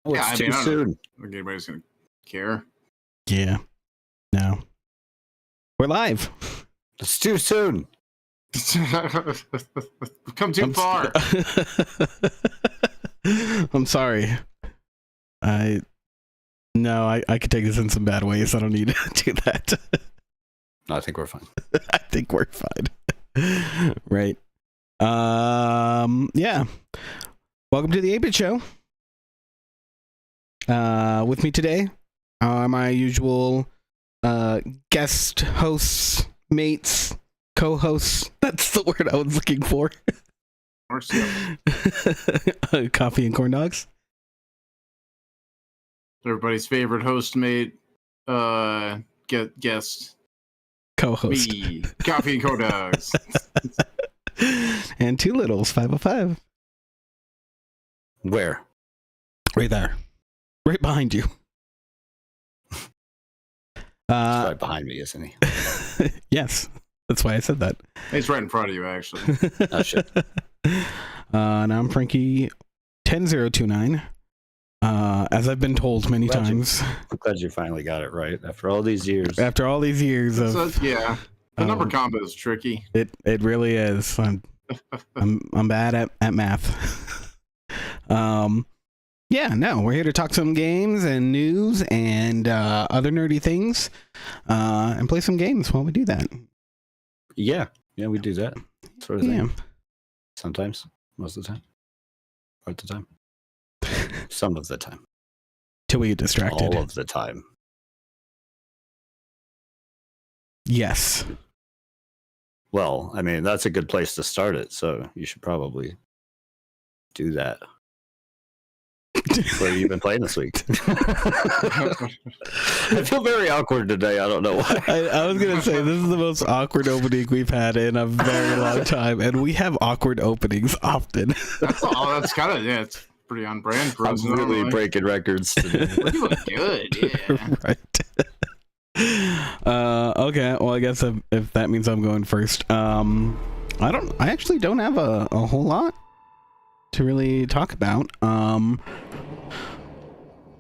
Oh, it's too soon. I don't think anybody's gonna care. Yeah. No. We're live. It's too soon. We've come too far. I'm sorry. I could take this in some bad ways. I don't need to do that. No, I think we're fine. I think we're fine. Right. Yeah. Welcome to the 8-Bit Show. With me today are my usual guest hosts, mates, co-hosts. That's the word I was looking for. Coffee and corn dogs. Everybody's favorite host mate, guest. Co-host. Me, Coffee and Corn Dogs. And two littles, 505. Where? Right there. Right behind you. He's right behind me, isn't he? Yes. That's why I said that. He's right in front of you, actually. Oh, shit. And I'm Franky1029. As I've been told many times. I'm glad you finally got it right after all these years. After all these years of... So, yeah. The number combo is tricky. It really is. I'm bad at math. Yeah, no, we're here to talk some games and news and other nerdy things, and play some games while we do that. Yeah, we do that sort of thing. Yeah. Sometimes, most of the time, part of the time, some of the time, Till we get distracted. all of the time. Yes. Well, I mean, that's a good place to start it, so you should probably do that. What have you been playing this week? I feel very awkward today. I don't know why. I was going to say, this is the most awkward opening we've had in a very long time, and we have awkward openings often. That's kind of, yeah, it's pretty on brand for us. I'm really breaking records today. We're doing good, yeah. Right. Okay, well, I guess if that means I'm going first. I actually don't have a whole lot to really talk about.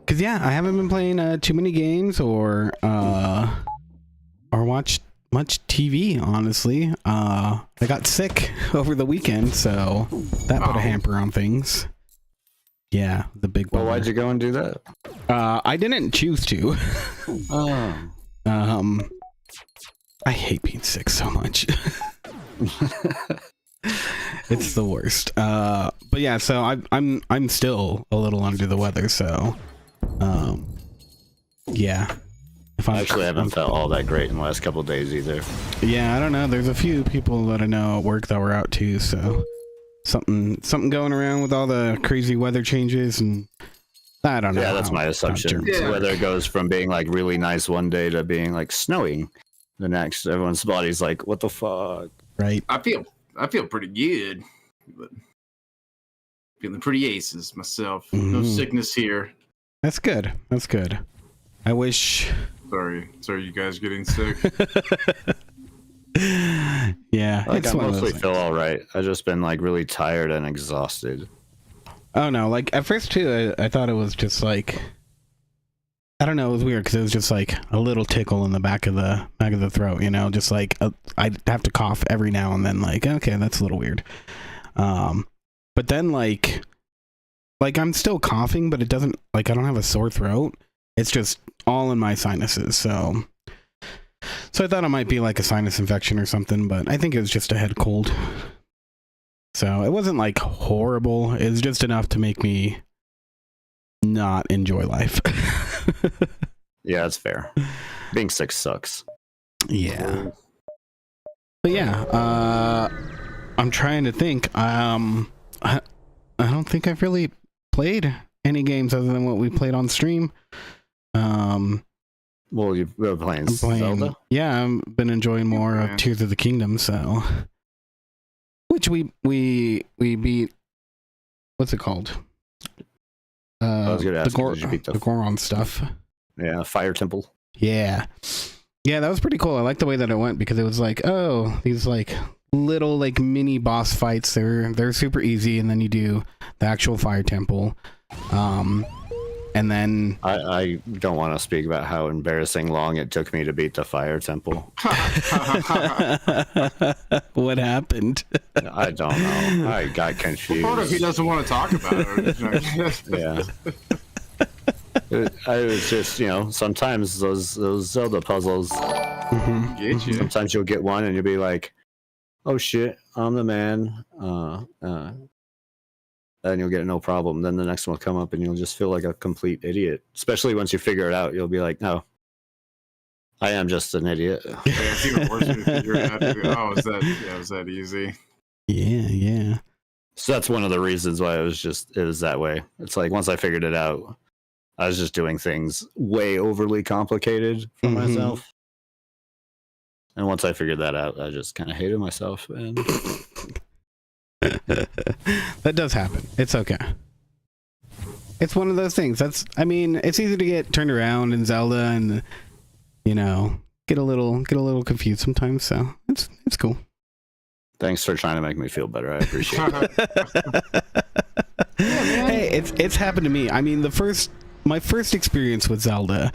Cause yeah, I haven't been playing too many games or watched much TV, honestly. I got sick over the weekend, so that put a hamper on things. Yeah, the big one. Well, why'd you go and do that? I didn't choose to. I hate being sick so much. It's the worst. But yeah, so I'm still a little under the weather, so yeah. I actually haven't felt all that great in the last couple of days either. Yeah, I don't know. There's a few people that I know at work that were out too, so something going around with all the crazy weather changes, and I don't know. Yeah, that's my assumption. Yeah. Whether it goes from being like really nice one day to being like snowing the next, everyone's body's like, what the fuck? Right. I feel pretty good, but feeling pretty aces myself. No sickness here. That's good. That's good. I wish. Sorry, you guys getting sick. Yeah, Like, it's I one of mostly those feel all right. I just been like really tired and exhausted. Oh no, like at first too, I thought it was just like, I don't know, it was weird because it was just like a little tickle in the back of the throat, you know, just like I'd have to cough every now and then, like, okay, that's a little weird. But then like I'm still coughing, but it doesn't, like, I don't have a sore throat. It's just all in my sinuses, so I thought it might be like a sinus infection or something, but I think it was just a head cold. So it wasn't like horrible. It was just enough to make me not enjoy life. Yeah, that's fair. Being sick sucks. Yeah. But yeah, I'm trying to think. I don't think I've really played any games other than what we played on stream. Well, you've been playing Zelda? Yeah, I've been enjoying more of Tears of the Kingdom, so. Which we beat. What's it called? I was gonna ask, did you beat the Goron stuff. Yeah, Fire Temple. Yeah, that was pretty cool. I like the way that it went because it was like, oh, these like little like mini boss fights. They're super easy, and then you do the actual Fire Temple. And then I don't want to speak about how embarrassing long it took me to beat the fire temple. what happened? I don't know. I got confused. What if he doesn't want to talk about it? Yeah. I was just, sometimes those Zelda puzzles, Get you. sometimes you'll get one and you'll be like, oh shit, I'm the man. And you'll get no problem. Then the next one will come up and you'll just feel like a complete idiot. Especially once you figure it out, you'll be like, no, I am just an idiot. Yeah, it's even worse when you figure it out. Oh, is that easy? Yeah. So that's one of the reasons why it was that way. It's like once I figured it out, I was just doing things way overly complicated for myself. And once I figured that out, I just kind of hated myself. And that does happen. It's okay. It's one of those things. It's easy to get turned around in Zelda and get a little confused sometimes, so it's cool. Thanks for trying to make me feel better. I appreciate it. Hey, it's happened to me. I mean, my first experience with Zelda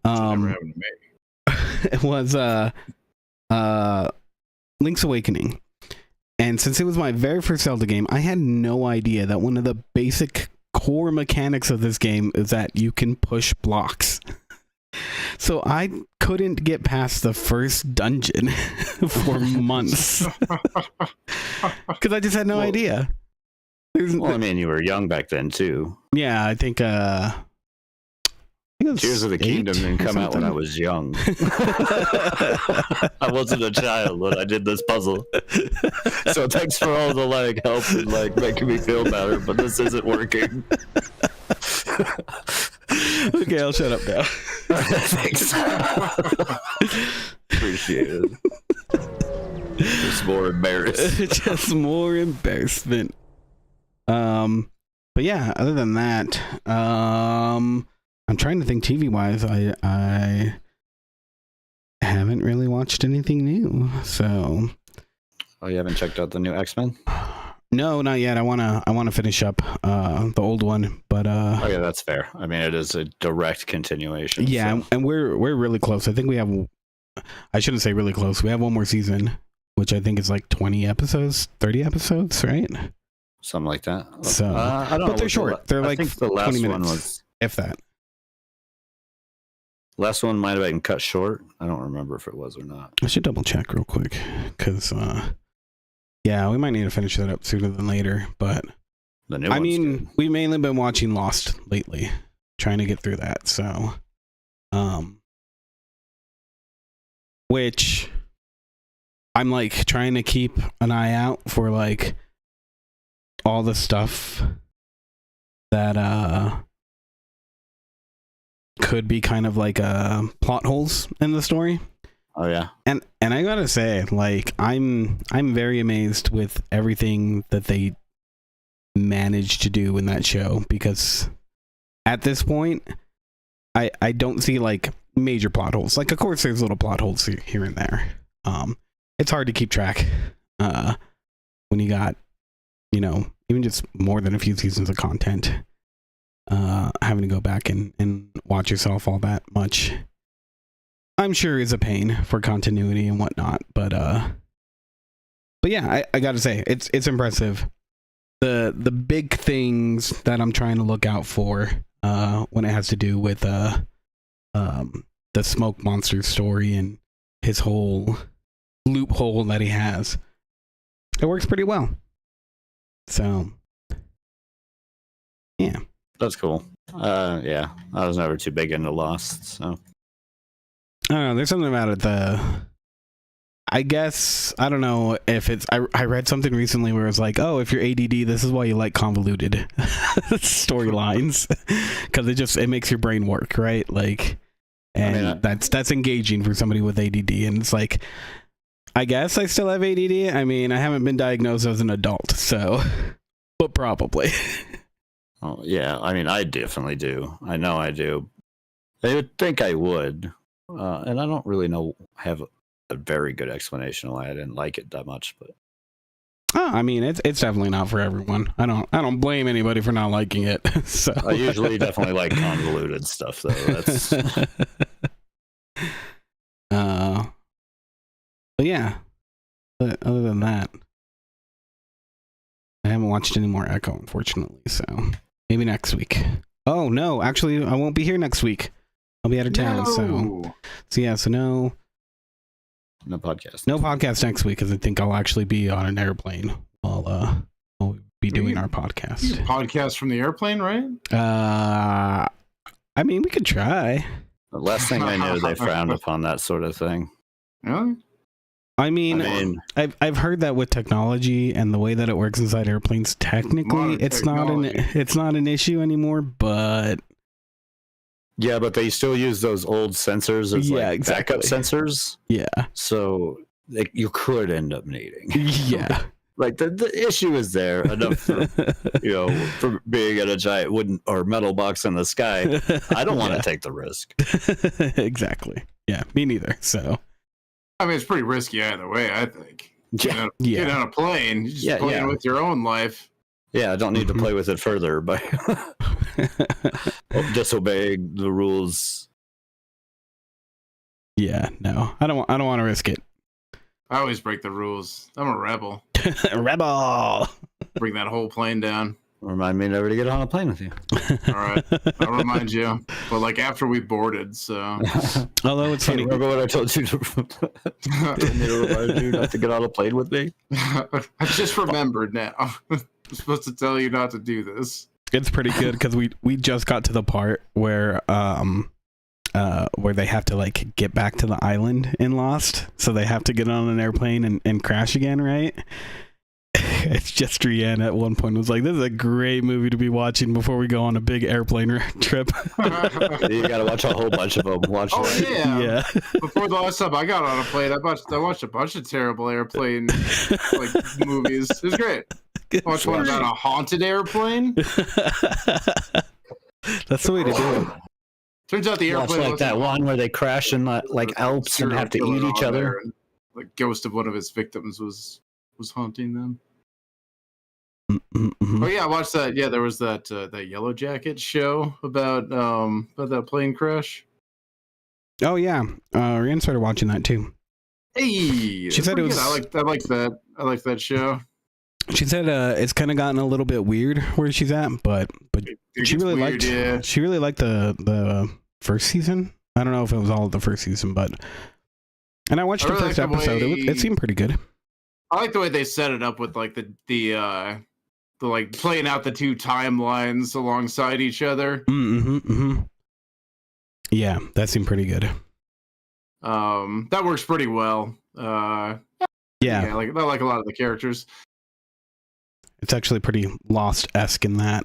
Never happened to me. it was Link's Awakening. And since it was my very first Zelda game, I had no idea that one of the basic core mechanics of this game is that you can push blocks. So I couldn't get past the first dungeon for months. Because I just had no idea. Well, I mean, you were young back then, too. Yeah, I think Tears of the Kingdom didn't come out when I was young. I wasn't a child when I did this puzzle. So thanks for all the help and making me feel better, but this isn't working. Okay, I'll shut up now. Thanks. Appreciate it. Just more embarrassed. Just more embarrassment. But yeah, other than that, I'm trying to think TV wise. I haven't really watched anything new. So. Oh, you haven't checked out the new X-Men? No, not yet. I wanna finish up the old one, but okay, that's fair. I mean, it is a direct continuation. Yeah, so. and we're really close. I think we have. I shouldn't say really close. We have one more season, which I think is like 20 episodes, 30 episodes, right? Something like that. So, I don't know. But they're short. They're like the last 20 minutes, one was, if that. Last one might have been cut short. I don't remember if it was or not. I should double check real quick, because yeah, we might need to finish that up sooner than later. But The new one's good. we've mainly been watching Lost lately, trying to get through that. So, which I'm trying to keep an eye out for all the stuff that could be kind of plot holes in the story. Oh yeah. And I gotta say, I'm very amazed with everything that they managed to do in that show, because at this point I don't see major plot holes. Of course there's little plot holes here and there. It's hard to keep track when you got even just more than a few seasons of content, having to go back and watch yourself all that much, I'm sure is a pain for continuity and whatnot. But yeah, I gotta say, it's impressive. The big things that I'm trying to look out for when it has to do with the smoke monster story and his whole loophole that he has, it works pretty well. So yeah, That's cool. Yeah, I was never too big into Lost, so. I don't know. There's something about it. I guess, I don't know if it's, I read something recently where it's oh, if you're ADD, this is why you like convoluted storylines, because it makes your brain work, right? And that's engaging for somebody with ADD. And it's I guess I still have ADD. I mean, I haven't been diagnosed as an adult, so, but probably. Oh yeah, I mean, I definitely do. I know I do. I would think I would, and I don't really have a very good explanation why I didn't like it that much, but Oh, I mean, it's definitely not for everyone. I don't blame anybody for not liking it. So I usually definitely like convoluted stuff, though. That's but yeah. But other than that, I haven't watched any more Echo, unfortunately. So maybe next week. Oh no, actually, I won't be here next week. I'll be out of town. No. So yeah. So no podcast. No podcast next week because I think I'll actually be on an airplane while we'll be doing our podcast. Podcast from the airplane, right? I mean, we could try. The last thing I knew, they frowned upon that sort of thing. Really? I mean, I've heard that with technology and the way that it works inside airplanes, technically it's not an issue anymore, but yeah, but they still use those old sensors as backup sensors. Yeah. So you could end up needing. Yeah. Like the issue is there enough for, for being in a giant wooden or metal box in the sky. I don't want to take the risk. Exactly. Yeah, me neither. So I mean, it's pretty risky either way, I think. Get on a plane, you just playing with your own life. Yeah, I don't need to play with it further by disobeying the rules. Yeah, no, I don't want to risk it. I always break the rules. I'm a rebel. Rebel. Bring that whole plane down. Remind me never to get on a plane with you. All right, I'll remind you. But like after we boarded, so. Although it's funny. Remember what I told you to remind you not to get on a plane with me? I just remembered now. I'm supposed to tell you not to do this. It's pretty good because we just got to the part where they have to like get back to the island in Lost, so they have to get on an airplane and crash again, right? It's just Rihanna at one point was like, "This is a great movie to be watching before we go on a big airplane trip." You gotta watch a whole bunch of them. Yeah. Before the last time I got on a plane, I watched a bunch of terrible airplane movies. It was great. I watched one about a haunted airplane. That's the way to do it. Turns out the airplane like that one where they crash in like Alps and have to eat each other. And the ghost of one of his victims was haunting them. Mm-hmm. Oh yeah, I watched that. Yeah, there was that Yellow Jacket show about that plane crash. Oh yeah, Rihanna started watching that too. Hey, she said it was. I like that. I like that show. She said it's kind of gotten a little bit weird where she's at, but she really liked. Yeah. She really liked the first season. I don't know if it was all of the first season, and I watched the first episode. It seemed pretty good. I like the way they set it up with like the like playing out the two timelines alongside each other. Yeah, that seemed pretty good. That works pretty well. I like a lot of the characters. It's actually pretty Lost-esque in that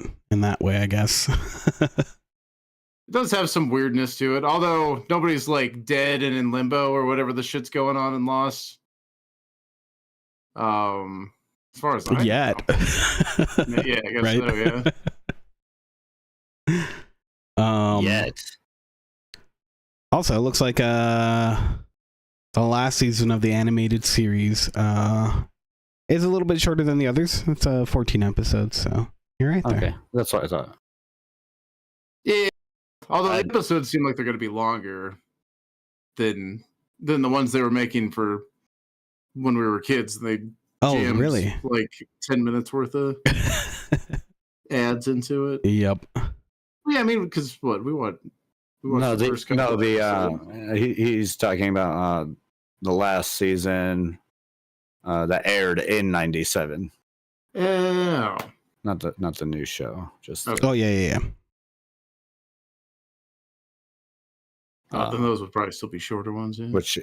way, I guess. It does have some weirdness to it, although nobody's like dead and in limbo or whatever the shit's going on in Lost. As far as I know. Yeah, I guess right? So, yeah. Yet. Also, it looks like the last season of the animated series is a little bit shorter than the others. It's 14 episodes, so you're right there. Okay, that's what I thought. Yeah, although the episodes seem like they're going to be longer than the ones they were making for when we were kids. They jammed, really? Like 10 minutes worth of ads into it. Yep. Yeah, I mean, because we watched the first couple he's talking about the last season that aired in '97. Oh, not the new show. Just okay. Oh yeah. Then those would probably still be shorter ones. Yeah. Which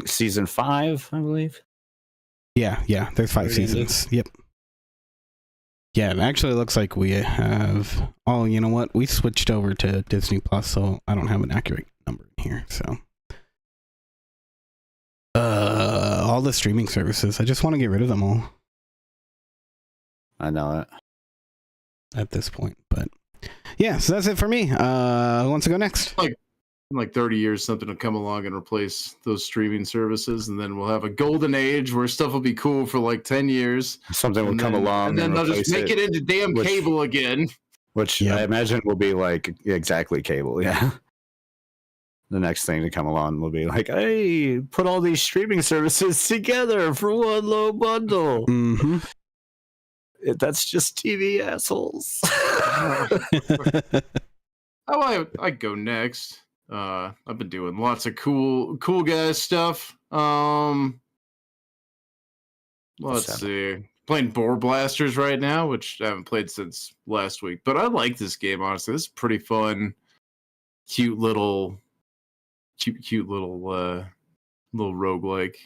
season 5, I believe. Yeah. There's 5 seasons. Yep. Yeah, it actually looks like we have. Oh, you know what? We switched over to Disney Plus, so I don't have an accurate number in here. So, all the streaming services. I just want to get rid of them all. I know it. At this point, but yeah, so that's it for me. Who wants to go next? in like 30 years, something will come along and replace those streaming services, and then we'll have a golden age where stuff will be cool for like 10 years. Something will come along, and then they'll just make it into damn cable again. Which I imagine will be like exactly cable, yeah. The next thing to come along will be like, hey, put all these streaming services together for one low bundle. Mm-hmm. That's just TV assholes. Oh, I go next. I've been doing lots of cool guys stuff. Let's see. Playing Boar Blasters right now, which I haven't played since last week. But I like this game, honestly. This is pretty fun. Cute little roguelike.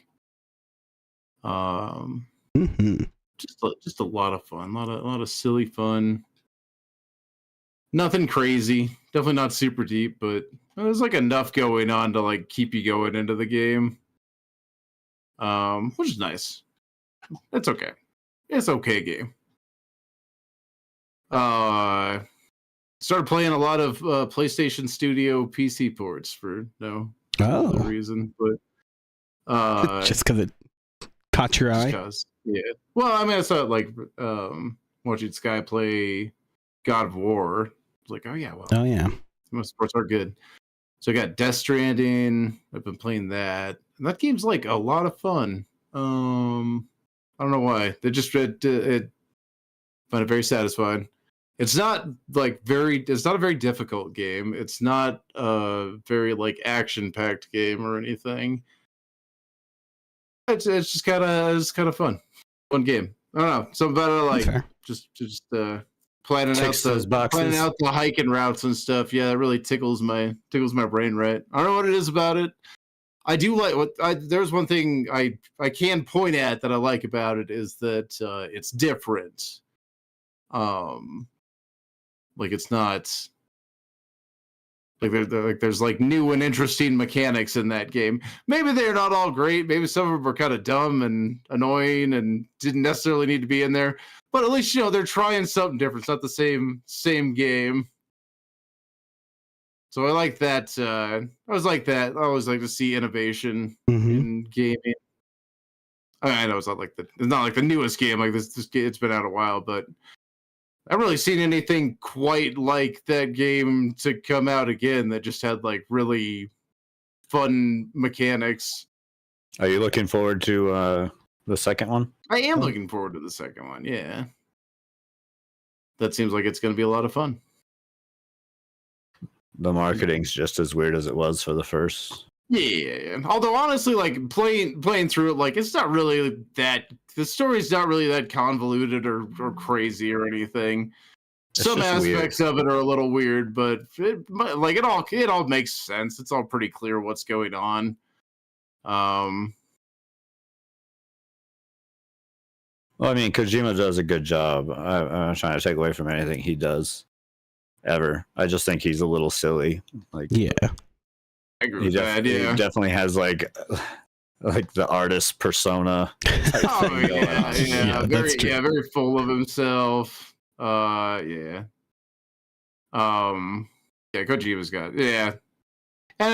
Just a lot of fun. A lot of silly fun. Nothing crazy. Definitely not super deep, but there's like enough going on to like keep you going into the game. Which is nice. It's okay. It's okay game. Started playing a lot of PlayStation Studio PC ports for no reason, but just because it caught your eye. Yeah. Well, I mean, I saw it like watching Sky play God of War. It's like, oh yeah, most sports are good. So I got Death Stranding. I've been playing that, and that game's like a lot of fun. I don't know why. They just find it very satisfying. It's not it's not a very difficult game. It's not a very like action-packed game or anything. It's just kind of fun. Fun game. I don't know. Something about it, like just planning out the hiking routes and stuff. Yeah, it really tickles my brain, right? I don't know what it is about it. I do like there's one thing I can point at that I like about it is that it's different. Like it's not like there's like new and interesting mechanics in that game. Maybe they're not all great. Maybe some of them are kind of dumb and annoying and didn't necessarily need to be in there. But at least they're trying something different. It's not the same game. So I like that. I always like to see innovation in gaming. I know it's not like the newest game. Like this it's been out a while, but I haven't really seen anything quite like that game to come out again that just had like really fun mechanics. Are you looking forward to the second one? I am looking forward to the second one. Yeah, that seems like it's going to be a lot of fun. The marketing's just as weird as it was for the first. Yeah. Although honestly, like playing through it, like it's not really the story's not really that convoluted or crazy or anything. Some aspects of it are a little weird, but it all makes sense. It's all pretty clear what's going on. Well, I mean, Kojima does a good job. I'm not trying to take away from anything he does ever. I just think he's a little silly. Like, yeah. I agree with that. Yeah, he definitely has like the artist persona. Very full of himself. Yeah. Kojima's got and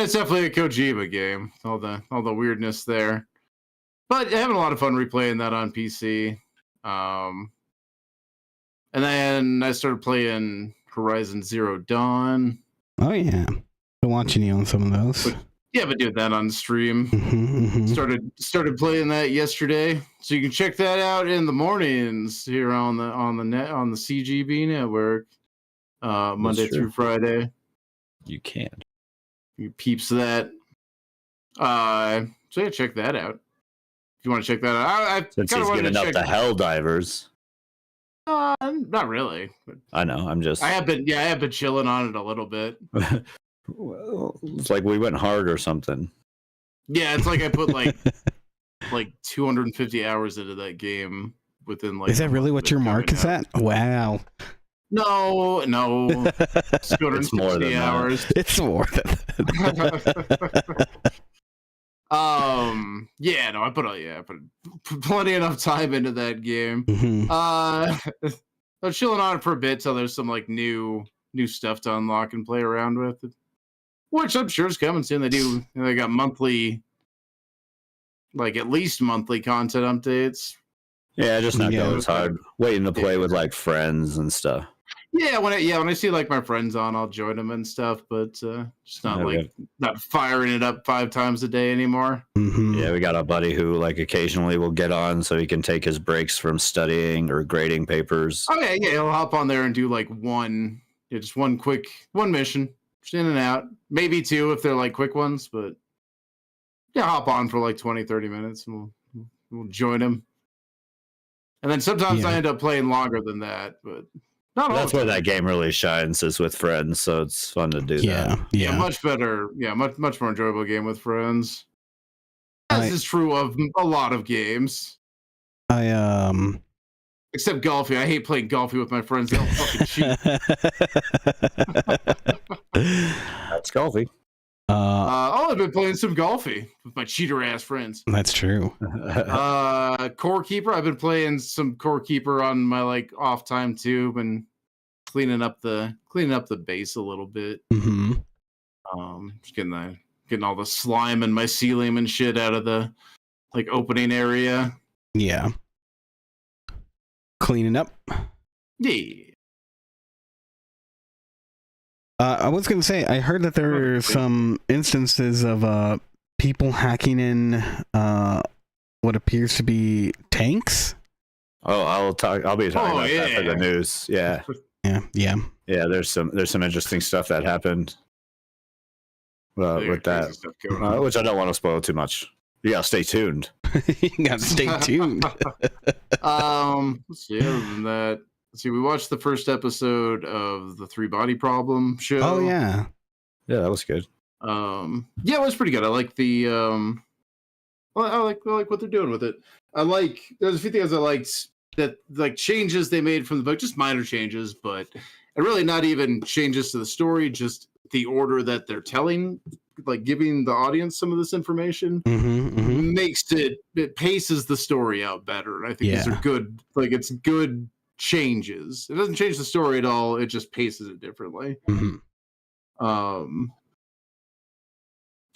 it's definitely a Kojima game. All the weirdness there, but having a lot of fun replaying that on PC. And then I started playing Horizon Zero Dawn. Oh yeah, been watching you on some of those. But doing that on stream. Started playing that yesterday, so you can check that out in the mornings here on the CGB network, Monday through Friday. You can. You peeps that. So yeah, check that out. If you want to check that out, since he's giving up the Helldivers. Not really. I know. I have been chilling on it a little bit. Well, it's like we went hard or something. Yeah, it's like I put like 250 hours into that game within like. Is that really what your mark is at? Wow. No. It's 250 hours. It's more than that. I put plenty enough time into that game. I was chilling on it for a bit till there's some like new stuff to unlock and play around with. which I'm sure is coming soon. They do. They got monthly, like at least monthly content updates. Yeah, just not going as hard. Waiting to play with like friends and stuff. Yeah, when I see like my friends on, I'll join them and stuff, but just not not firing it up 5 times a day anymore. Mm-hmm. Yeah, we got a buddy who like occasionally will get on so he can take his breaks from studying or grading papers. Oh yeah, he'll hop on there and do like one mission, just in and out, maybe 2 if they're like quick ones, but yeah, hop on for like 20-30 minutes and we'll join him. And then sometimes I end up playing longer than that, but not all. That's where that game really shines, is with friends, so it's fun to do that. Yeah, much better. Yeah, much more enjoyable game with friends. As is true of a lot of games. Except Golfy. I hate playing Golfy with my friends. They all fucking cheat. That's Golfy. I've been playing some Golfy with my cheater ass friends. That's true. Core Keeper. I've been playing some Core Keeper on my like off time too, and cleaning up the base a little bit. Mm-hmm. Just getting all the slime and mycelium and shit out of the like opening area. Yeah. Cleaning up. Yeah. I was going to say, I heard that there are some instances of people hacking in what appears to be tanks. Oh, I'll be talking about that for the news. Yeah. Yeah. There's some interesting stuff that happened with that, which I don't want to spoil too much. You gotta stay tuned. You gotta stay tuned. Let's see. Other than that, we watched the first episode of the 3 Body Problem show. Oh yeah, that was good. It was pretty good. I like the I like what they're doing with it. There's a few things I liked that like changes they made from the book, just minor changes, but really not even changes to the story, just the order that they're telling, like giving the audience some of this information makes it paces the story out better. And I think these are good, like it's good changes. It doesn't change the story at all. It just paces it differently. So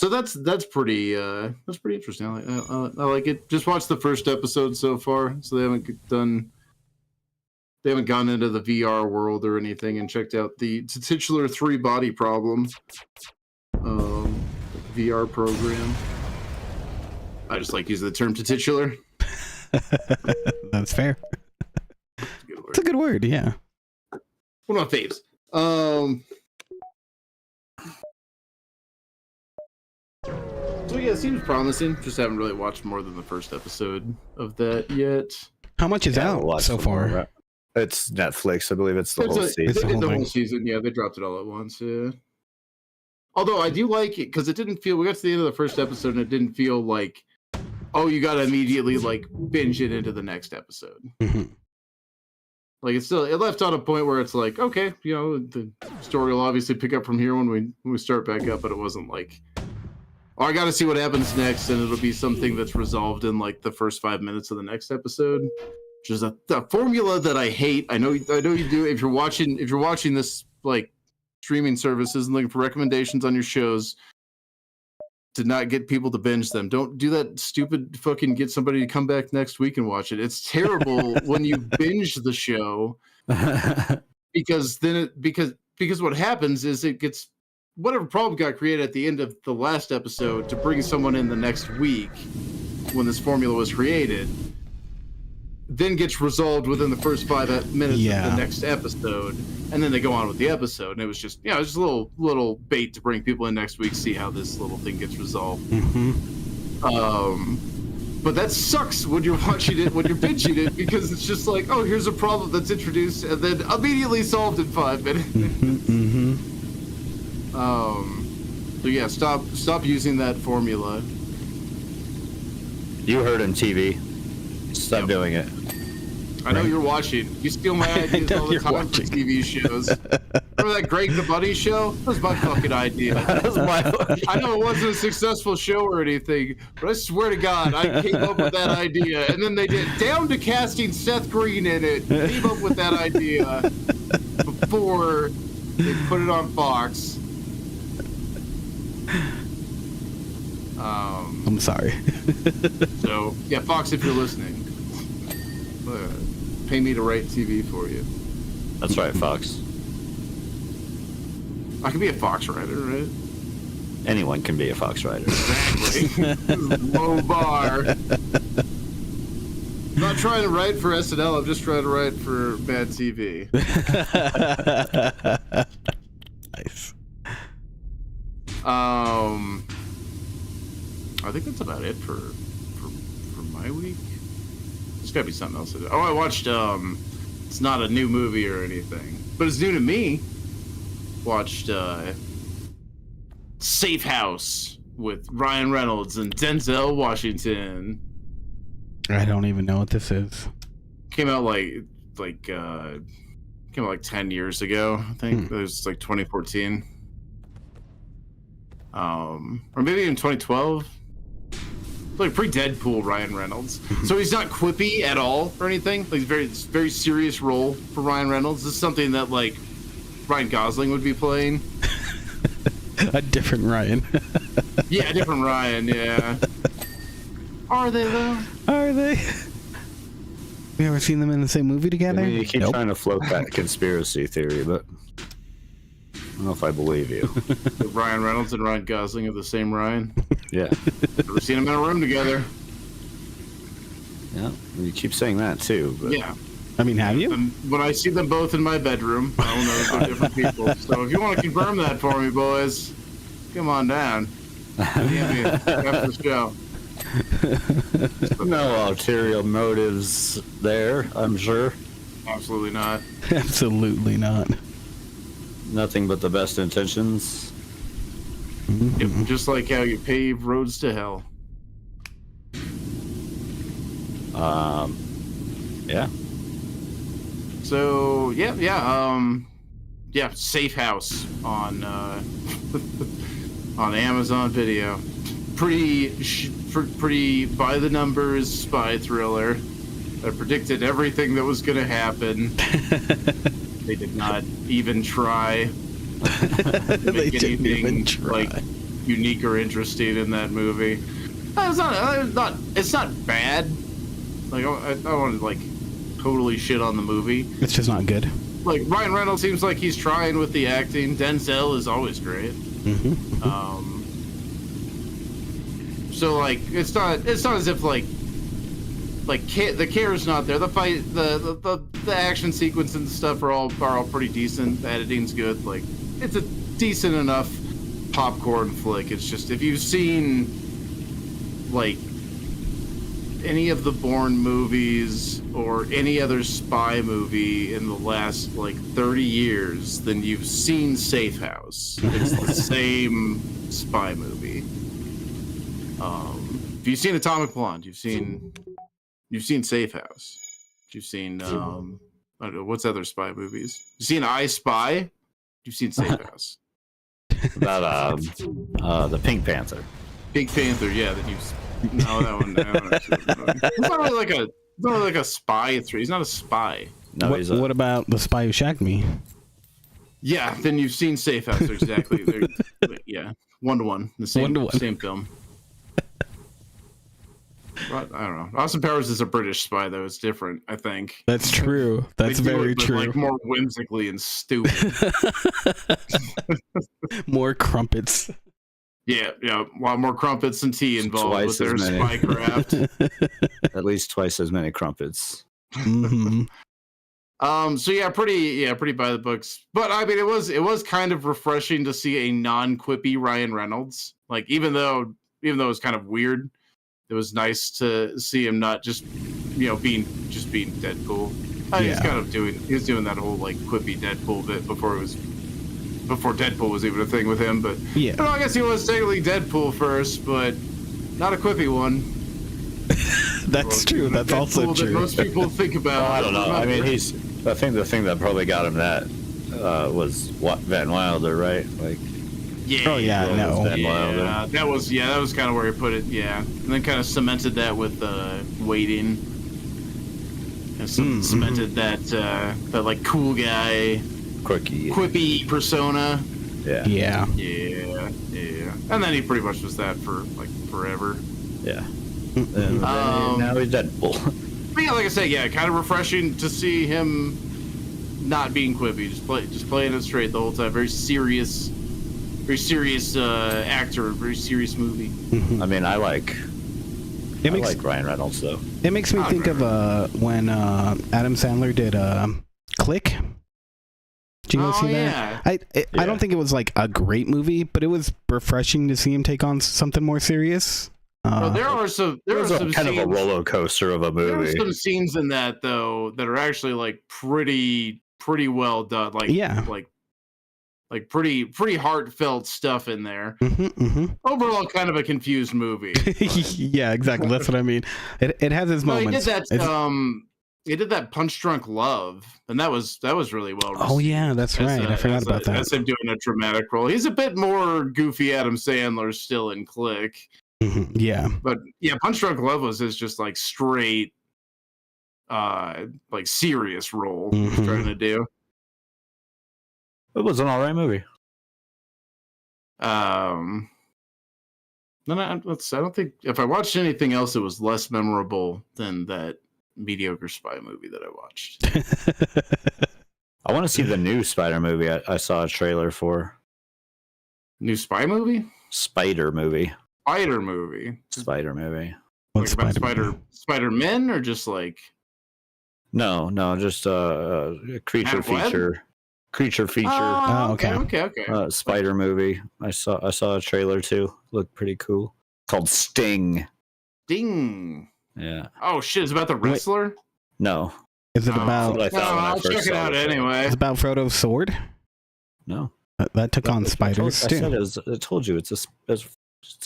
that's pretty interesting. I like it. Just watched the first episode so far, so they haven't gone into the VR world or anything and checked out the titular 3 Body Problem VR program. I just like using the term titular. That's fair. It's a good word, yeah. One of my faves. So yeah, it seems promising. Just haven't really watched more than the first episode of that yet. How much is out so far? It's Netflix, I believe. It's the whole season. They did the whole season. Yeah, they dropped it all at once. Yeah. Although I do like it because it didn't feel. We got to the end of the first episode and it didn't feel like, oh, you got to immediately like binge it into the next episode. Like it left on a point where it's like, okay, you know, the story will obviously pick up from here when we start back up, but it wasn't like, oh, I got to see what happens next, and it'll be something that's resolved in like the first 5 minutes of the next episode, which is a formula that I hate. I know you do. If you're watching this like streaming services and looking for recommendations on your shows, to not get people to binge them. Don't do that stupid fucking get somebody to come back next week and watch it. It's terrible when you binge the show because what happens is it gets whatever problem got created at the end of the last episode to bring someone in the next week when this formula was created, then gets resolved within the first 5 minutes of the next episode, and then they go on with the episode. And it was just, it was just a little bait to bring people in next week, see how this little thing gets resolved. But that sucks when you're watching it, when you're binging it, because it's just like, oh, here's a problem that's introduced and then immediately solved in 5 minutes. So yeah, stop using that formula. You heard on TV. Stop doing it. I know you're watching. You steal my ideas all the time for TV shows. Remember that Greg the Buddy show? That was my fucking idea. I know it wasn't a successful show or anything, but I swear to God, I came up with that idea. And then they did down to casting Seth Green in it. Came up with that idea before they put it on Fox. I'm sorry. So yeah, Fox, if you're listening, pay me to write TV for you. That's right, Fox. I could be a Fox writer, right? Anyone can be a Fox writer. Exactly. Low bar. I'm not trying to write for SNL. I'm just trying to write for bad TV. Nice. I think that's about it for my week. There's gotta be something else to do. Oh, I watched. It's not a new movie or anything, but it's new to me. Watched Safe House with Ryan Reynolds and Denzel Washington. I don't even know what this is. Came out like 10 years ago, I think. It was like 2014. Or maybe even 2012. Like pre-Deadpool Ryan Reynolds. So he's not quippy at all or anything. Like it's very serious role for Ryan Reynolds. This is something that like Ryan Gosling would be playing. A different Ryan. Yeah, a different Ryan, yeah. Are they though? Are they? We ever seen them in the same movie together? I mean, you keep Nope. trying to float that conspiracy theory, but I don't know if I believe you. Ryan Reynolds and Ryan Gosling are the same Ryan. Yeah. Never seen them in a room together. Yeah. You keep saying that too. But Yeah. I mean, have you? And when I see them both in my bedroom, I don't know they're different people. So if you want to confirm that for me, boys, come on down. DM me after the show. No ulterior motives there, I'm sure. Absolutely not. Absolutely not. Nothing but the best intentions. Yep, just like how you pave roads to hell. Yeah. So yeah, Safe House on on Amazon Video. Pretty by the numbers spy thriller that predicted everything that was going to happen. They did not even try to make anything like unique or interesting in that movie. It's not bad. Like I don't want to like totally shit on the movie. It's just not good. Like Ryan Reynolds seems like he's trying with the acting. Denzel is always great. So like it's not as if like the care is not there. The fight, the action sequence and stuff are all pretty decent. The editing's good. Like it's a decent enough popcorn flick. It's just if you've seen like any of the Bourne movies or any other spy movie in the last like 30 years, then you've seen Safe House. It's the same spy movie. If you've seen Atomic Blonde, you've seen Safe House. You've seen I don't know what's other spy movies. You've seen I Spy. You've seen Safe House. About the Pink Panther. Pink Panther, yeah. That you've no, that one. It's not really like a spy. He's not a spy. No, What about The Spy Who Shagged Me? Yeah, then you've seen Safe House. Exactly. Yeah, 1-to-1. The same 1-to-1. Same film. But, I don't know. Austin Powers is a British spy, though. It's different, I think. That's true. That's very true. Like more whimsically and stupid. More crumpets. Yeah, a lot more crumpets and tea involved with their spy craft. At least twice as many crumpets. Mm-hmm. So yeah, pretty by the books. But I mean, it was kind of refreshing to see a non-quippy Ryan Reynolds. Like even though it was kind of weird, it was nice to see him not just being Deadpool. He was doing that whole like quippy Deadpool bit before Deadpool was even a thing with him. But yeah, I guess he was technically Deadpool first, but not a quippy one. That's true. That's also true. That most people think about. I don't know. I mean, I think the thing that probably got him that was Van Wilder, right? Like. Yeah. Oh yeah, no. Yeah, that was kind of where he put it. Yeah, and then kind of cemented that with Waiting. And cemented that like cool guy, quirky, quippy persona. Yeah. Yeah. Yeah. And then he pretty much was that for like forever. Yeah. And now he's Deadpool. But yeah, like I said, kind of refreshing to see him not being quippy, just playing it straight the whole time. Very serious actor, very serious movie. I mean, I like Ryan Reynolds though. It makes me think of when Adam Sandler did Click. Did you guys see that? I don't think it was like a great movie, but it was refreshing to see him take on something more serious. There are some kind scenes, of a roller coaster of a movie. There are some scenes in that though that are actually like pretty well done. Like pretty heartfelt stuff in there. Overall, kind of a confused movie. Yeah, exactly. That's what I mean. It has its moments. He did that Punch Drunk Love, and that was really well received. Oh yeah, that's right. I forgot about that. That's him doing a dramatic role. He's a bit more goofy Adam Sandler still in Click. Yeah, but yeah, Punch Drunk Love was his just like straight, like serious role he's trying to do. It was an alright movie. No, I don't think if I watched anything else, it was less memorable than that mediocre spy movie that I watched. I want to see the new Spider movie. I saw a trailer for. New spy movie? Spider movie. Spider movie. Spider movie. What's like about Spider-Men or just like? No, just a creature feature. Creature feature. Oh, okay. Spider movie. I saw a trailer too. Looked pretty cool. Called Sting. Sting. Yeah. Oh shit! It's about the wrestler. Wait, no. Is it about? I'll check it out anyway. It's about Frodo's sword. No. That took on spiders too. I told you it's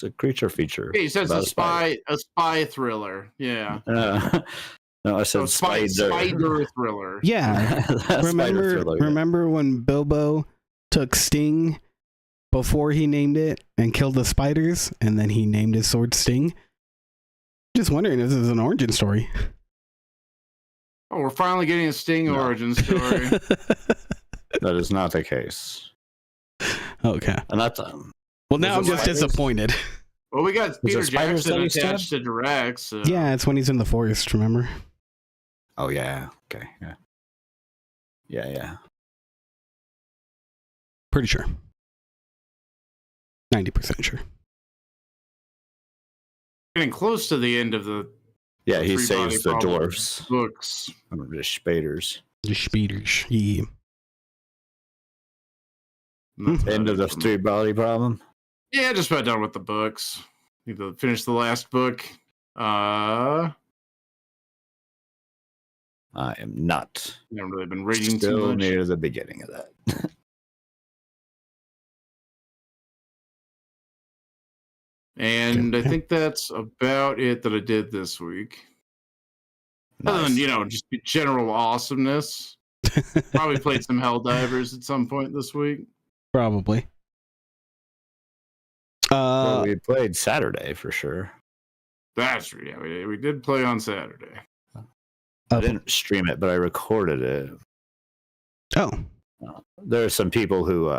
a creature feature. Yeah, he says a spy thriller. Yeah. No, I said spider thriller. Yeah. Remember when Bilbo took Sting before he named it and killed the spiders, and then he named his sword Sting? Just wondering if this is an origin story. Oh, we're finally getting a Sting origin story. That is not the case. Okay. And that's well, now I'm just disappointed. Well, we got Peter Jackson attached to Drax. So. Yeah, it's when he's in the forest, remember? Oh, yeah. Okay, yeah. Yeah. Pretty sure. 90% sure. Getting close to the end of the... Yeah, he saves the dwarfs. Books. The spiders. The spiders, yeah. End of the three body problem? Yeah, just about done with the books. Need to finish the last book. I am not. I haven't really been reading still too much. Near the beginning of that. And I think that's about it that I did this week. Nice. Other than, just general awesomeness. Probably played some Helldivers at some point this week. Probably. Well, we played Saturday for sure. That's true. Yeah, we did play on Saturday. I didn't stream it, but I recorded it. Oh. There are some people who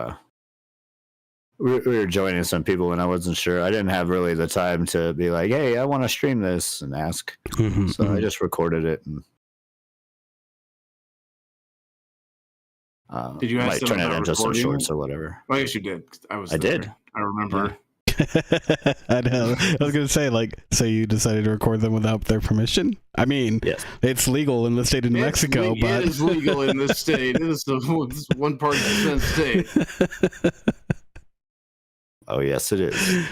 we were joining some people and I wasn't sure. I didn't have really the time to be like, hey, I want to stream this and ask. I just recorded it and did you might turn it into some shorts or whatever. I guess you did. I did. I remember. I know. I was going to say, so you decided to record them without their permission? I mean, yes. It's legal in the state of New Mexico, but... It is legal in this state. It is the one-party consent state. Oh, yes, it is.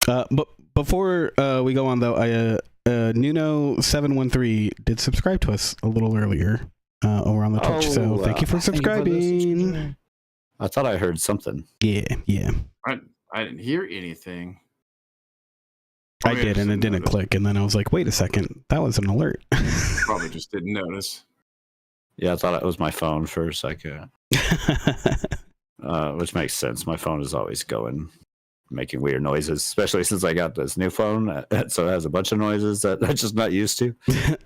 But before we go on, though, Nuno713 did subscribe to us a little earlier over on the Twitch, so thank you for subscribing. I thought I heard something. Yeah. I didn't hear anything. I did, and it didn't click, and then I was like, wait a second, that was an alert. Probably just didn't notice. Yeah, I thought it was my phone for a second. Which makes sense. My phone is always going, making weird noises, especially since I got this new phone, so it has a bunch of noises that I'm just not used to.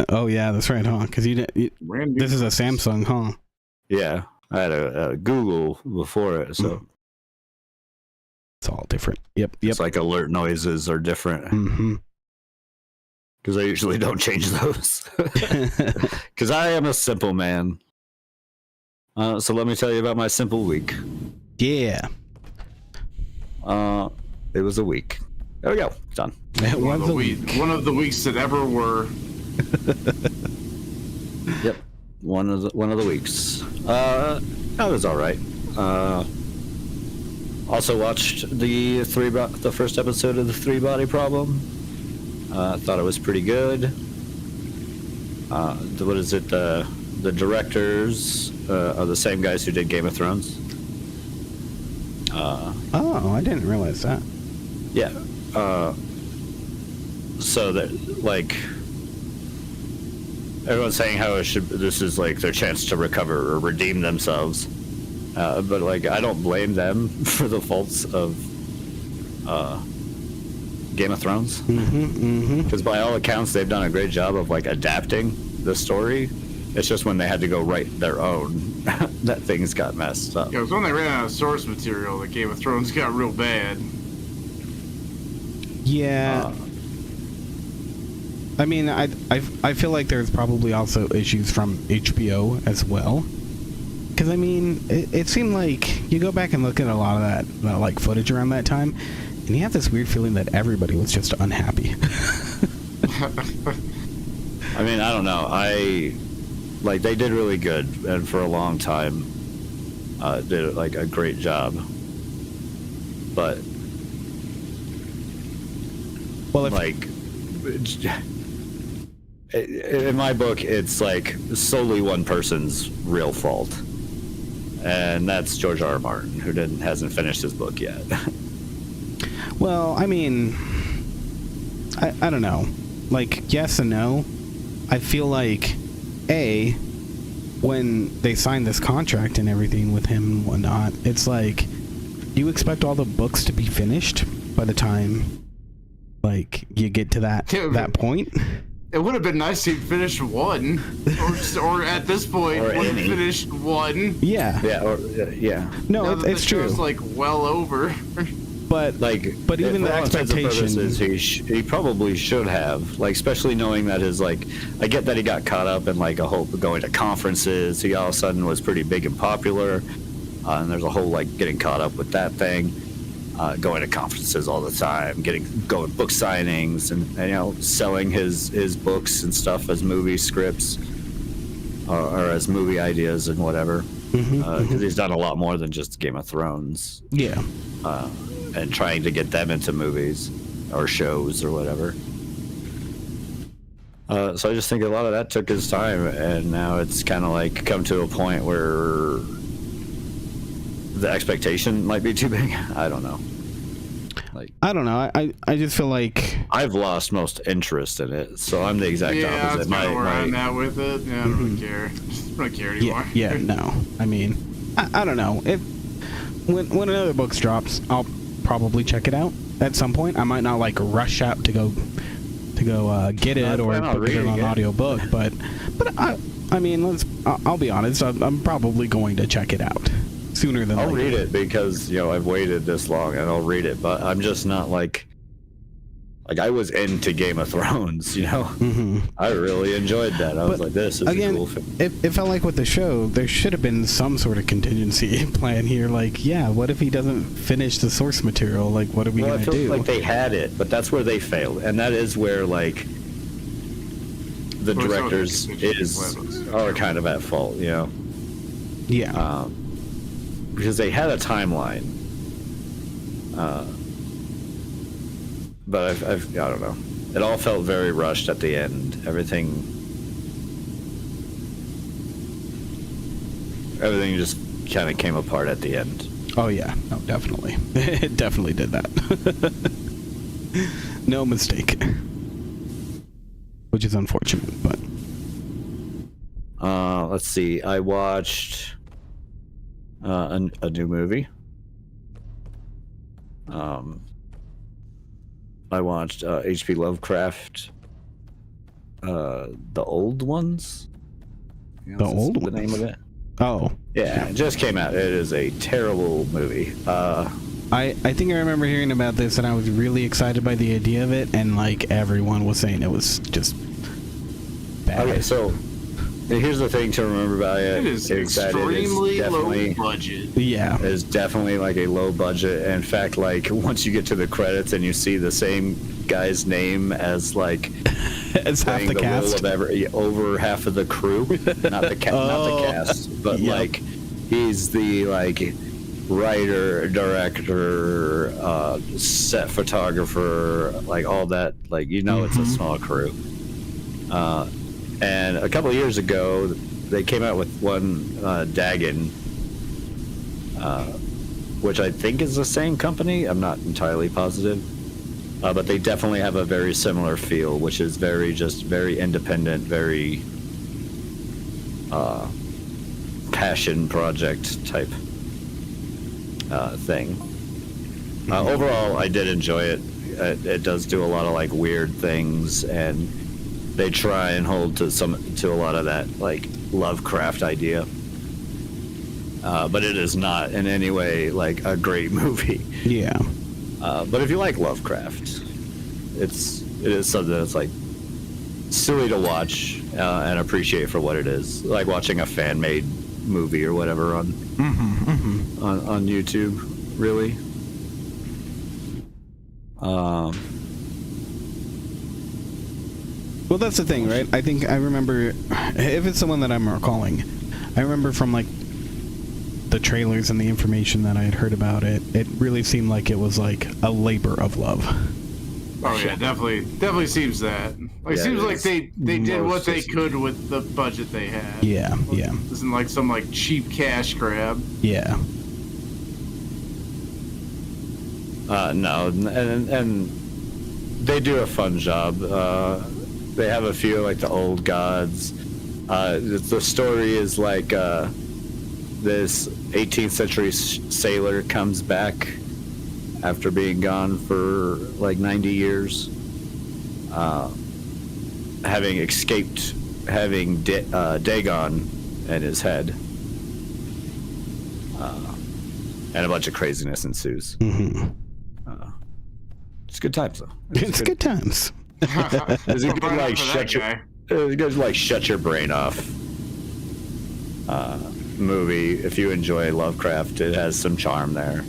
Oh, yeah, that's right, huh? Because this is a Samsung, huh? Yeah, I had a Google before it, so... It's all different. Yep. It's like alert noises are different. Mm-hmm. Because I usually don't change those. Because I am a simple man. So let me tell you about my simple week. Yeah. It was a week. There we go. Done. One of the weeks that ever were. Yep. One of the weeks. That was all right. Also watched the first episode of the 3-Body Problem. Thought it was pretty good. What is it? The directors are the same guys who did Game of Thrones. I didn't realize that. Yeah. So that, like, everyone's saying how this is like their chance to recover or redeem themselves. But like, I don't blame them for the faults of Game of Thrones. Because by all accounts, they've done a great job of like adapting the story. It's just when they had to go write their own that things got messed up. Yeah, it was when they ran out of source material that Game of Thrones got real bad. Yeah. I mean, I feel like there's probably also issues from HBO as well. Because, I mean, it seemed like you go back and look at a lot of that like footage around that time, and you have this weird feeling that everybody was just unhappy. I mean, I don't know. They did really good, and for a long time, did like a great job. But, well, in my book, it's like solely one person's real fault, and that's George R.R. Martin, who hasn't finished his book yet. Well, I mean, I don't know. Like, yes and no. I feel like, when they signed this contract and everything with him and whatnot, it's like, you expect all the books to be finished by the time, like, you get to that point? It would have been nice to finish one, or at this point, would have finished one. Yeah. Yeah. No, it's true. It's like well over. But even the expectation, he probably should have, like, especially knowing that I get that he got caught up in like a whole going to conferences. He all of a sudden was pretty big and popular, and there's a whole like getting caught up with that thing, going to conferences all the time, going book signings, and selling his books and stuff as movie scripts or as movie ideas and whatever. Because he's done a lot more than just Game of Thrones. Yeah. And trying to get them into movies or shows or whatever. So I just think a lot of that took his time, and now it's kind of like come to a point where the expectation might be too big. I don't know. I don't know. I just feel like I've lost most interest in it, so I'm the exact opposite. Yeah, that's kind of where I'm at with it. Yeah, I don't really care. I don't care anymore. Yeah, no. I mean, I don't know. When another book drops, I'll probably check it out at some point. I might not like rush out to go get it or put it on audiobook, but I mean, I'll be honest. I'm probably going to check it out sooner than later. I'll read it because I've waited this long, and I'll read it. But I'm just not like I was into Game of Thrones. I really enjoyed that. I was like, this is again, a cool film. It felt like with the show, there should have been some sort of contingency plan here. Like, yeah, what if he doesn't finish the source material? Like, what are we going to do? Like they had it, but that's where they failed, and that is where like the directors are kind of at fault. Yeah. Because they had a timeline. But I don't know. It all felt very rushed at the end. Everything just kind of came apart at the end. Oh yeah, no, definitely. It definitely did that. No mistake. Which is unfortunate, but let's see. I watched a new movie. I watched H.P. Lovecraft, The Old Ones. The Old Ones? The name of it? Oh. Yeah, it just came out. It is a terrible movie. I think I remember hearing about this, and I was really excited by the idea of it, and like everyone was saying it was just bad. Okay, so here's the thing to remember about it. It is extremely low budget. Yeah. It's definitely like a low budget. In fact, like once you get to the credits and you see the same guy's name as like as half the cast, role of over half of the crew, not the cast, but like he's the like writer, director, set photographer, like all that. Like it's a small crew. And a couple of years ago, they came out with one Dagon, which I think is the same company. I'm not entirely positive, but they definitely have a very similar feel, which is very independent, very passion project type thing. Overall, I did enjoy it. It does do a lot of like weird things, and they try and hold to a lot of that like Lovecraft idea, but it is not in any way like a great movie. Yeah. But if you like Lovecraft, it is something that's like silly to watch and appreciate for what it is, like watching a fan made movie or whatever on on YouTube, really. Well, that's the thing, right? I think I remember, if it's the one that I'm recalling, I remember from like the trailers and the information that I had heard about it, it really seemed like it was like a labor of love. Oh yeah, definitely seems that. Like, it seems like they did what they could with the budget they had. Yeah, yeah. This isn't like some like cheap cash grab. Yeah. No, and they do a fun job. They have a few like the old gods. The story is like this 18th century sailor comes back after being gone for like 90 years, having escaped having Dagon in his head, and a bunch of craziness ensues. It's good times though. It's good times. Is it good like shut your brain off movie? If you enjoy Lovecraft, it has some charm there.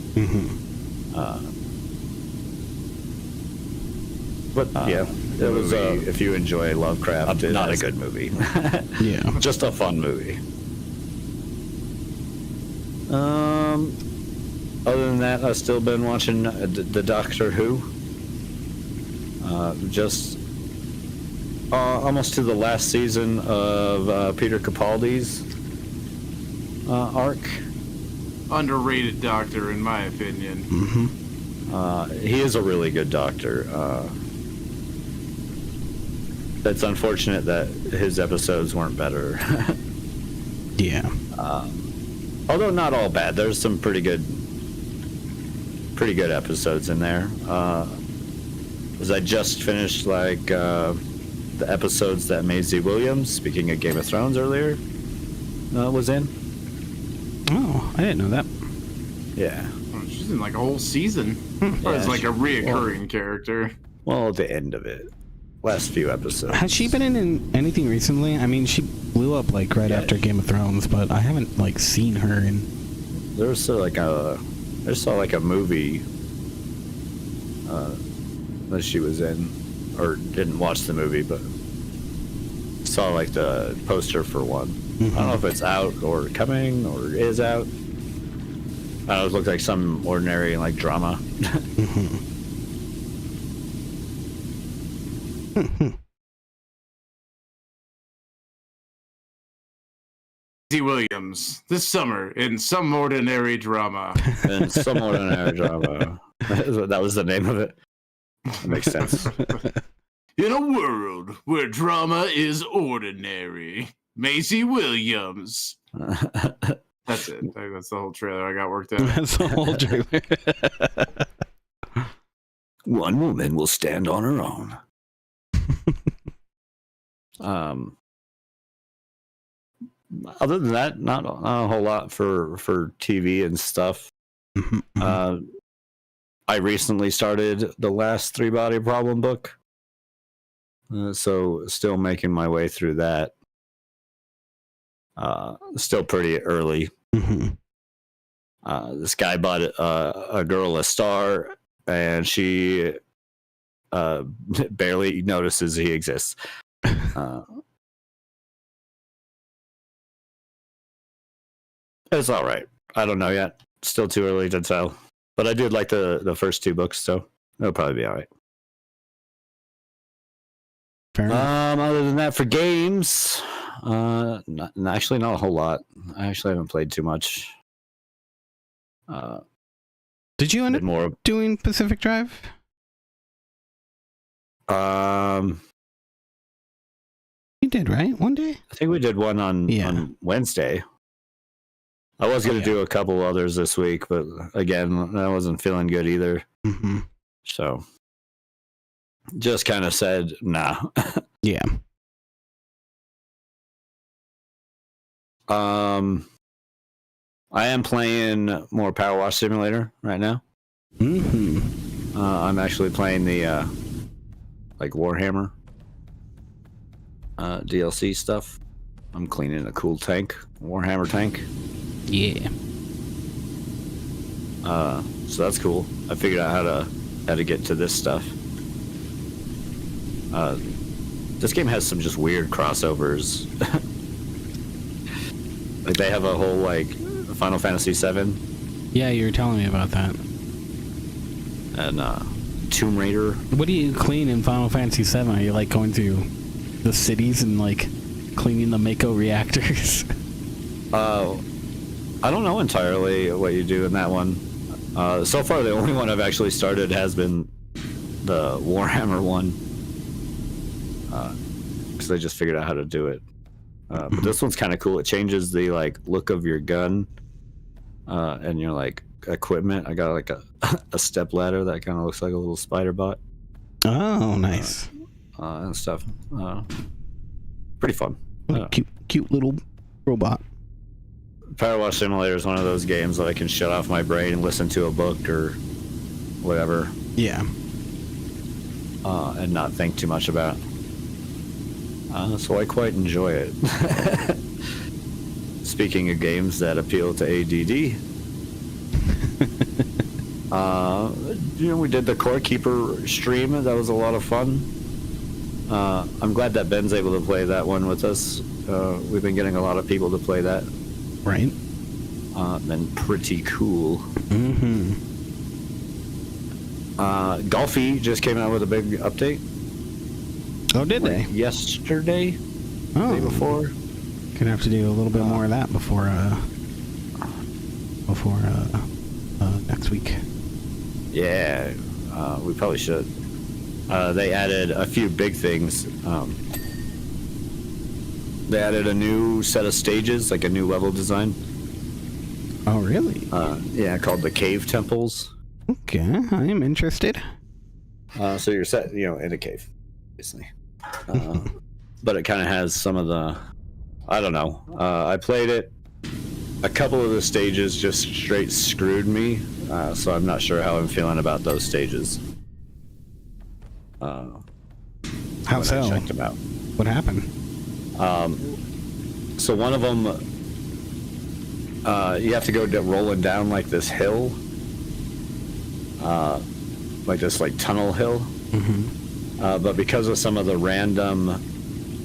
But yeah, it was if you enjoy Lovecraft, not a good movie. Yeah, just a fun movie. Other than that, I've still been watching the Doctor Who. Just almost to the last season of Peter Capaldi's arc. Underrated Doctor, in my opinion. He is a really good Doctor. It's unfortunate that his episodes weren't better. Yeah. Although not all bad. There's some pretty good episodes in there. Because I just finished like the episodes that Maisie Williams, speaking of Game of Thrones earlier, was in. Oh, I didn't know that. Yeah. Oh, she's in like a whole season. As like a reoccurring character. Well, at the end of it. Last few episodes. Has she been in anything recently? I mean, she blew up like right after Game of Thrones, but I haven't like seen her in. I just saw like a movie that she was in, or didn't watch the movie, but saw like the poster for one. I don't know if it's out or coming or is out. I don't know, it looked like some ordinary like drama. Williams this summer in Some Ordinary Drama. In Some Ordinary Drama. That was the name of it. That makes sense. In a world where drama is ordinary, Maisie Williams. That's it. That's the whole trailer I got worked out. That's the whole trailer. One woman will stand on her own. Other than that, not a whole lot for TV and stuff. I recently started the last 3-Body Problem book. So still making my way through that. Still pretty early. Mm-hmm. This guy bought a girl a star, and she barely notices he exists. It's all right. I don't know yet. Still too early to tell. But I did like the first 2 books, so it'll probably be all right. Fair enough. Other than that, for games, actually not a whole lot. I actually haven't played too much. Did you end up doing Pacific Drive? You did, right? One day? I think we did one on Wednesday. I was going to do a couple others this week, but again, I wasn't feeling good either. Mm-hmm. So just kind of said, nah. Yeah. I am playing more Power Wash Simulator right now. Mm-hmm. I'm actually playing the like Warhammer DLC stuff. I'm cleaning a cool tank, Warhammer tank. Yeah. So that's cool. I figured out how to get to this stuff. This game has some just weird crossovers. Like they have a whole like Final Fantasy VII. Yeah, you were telling me about that. And Tomb Raider. What do you clean in Final Fantasy VII? Are you like going through the cities and like cleaning the Mako reactors? I don't know entirely what you do in that one. So far, the only one I've actually started has been the Warhammer one, because I just figured out how to do it. But this one's kind of cool. It changes the like look of your gun and your like equipment. I got like a step ladder that kind of looks like a little spider bot. Oh, nice. And stuff. Pretty fun. Cute little robot. Power Wash Simulator is one of those games that I can shut off my brain and listen to a book or whatever. Yeah. And not think too much about. So I quite enjoy it. Speaking of games that appeal to ADD, we did the Core Keeper stream. That was a lot of fun. I'm glad that Ben's able to play that one with us. We've been getting a lot of people to play that. Right. Been pretty cool. Mm-hmm. Golfy just came out with a big update. Oh, did they? Yesterday? Oh. The day before? Gonna have to do a little bit more of that before next week. Yeah, we probably should. They added a few big things. They added a new set of stages, like a new level design. Oh, really? Yeah, called the Cave Temples. Okay, I am interested. So you're set, in a cave, basically. But it kind of has some of the, I don't know. I played it. A couple of the stages just straight screwed me, so I'm not sure how I'm feeling about those stages. How so? I checked them out. What happened? So one of them, you have to go rolling down like this hill, like this like tunnel hill. Mm-hmm. But because of some of the random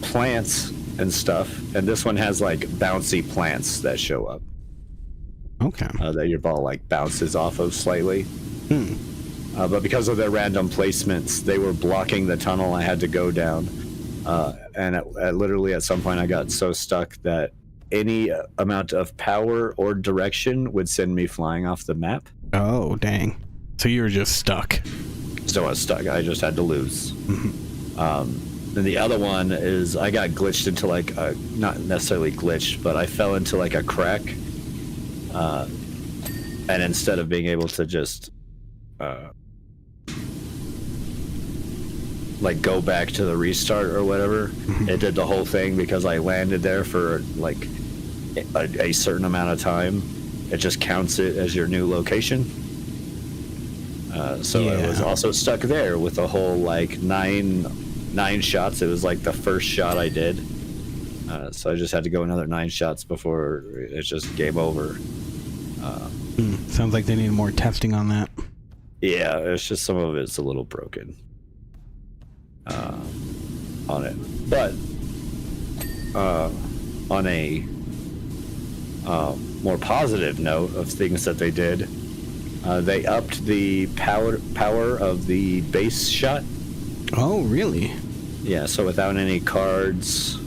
plants and stuff, and this one has like bouncy plants that show up. Okay. That your ball like bounces off of slightly. But because of their random placements, they were blocking the tunnel I had to go down. And literally at some point I got so stuck that any amount of power or direction would send me flying off the map. Oh, dang. So you were just stuck. So I was stuck. I just had to lose. Then the other one is I got glitched into like a, not necessarily glitched, but I fell into like a crack. And instead of being able to just like go back to the restart or whatever, it did the whole thing because I landed there for like a certain amount of time. It just counts it as your new location. So I was also stuck there with a whole like nine shots. It was like the first shot I did. So I just had to go another 9 shots before it's just game over. Sounds like they need more testing on that. Yeah, it's just some of it's a little broken on it. But on a more positive note of things that they did, they upped the power of the base shot. Oh, really? Yeah, so without any cards,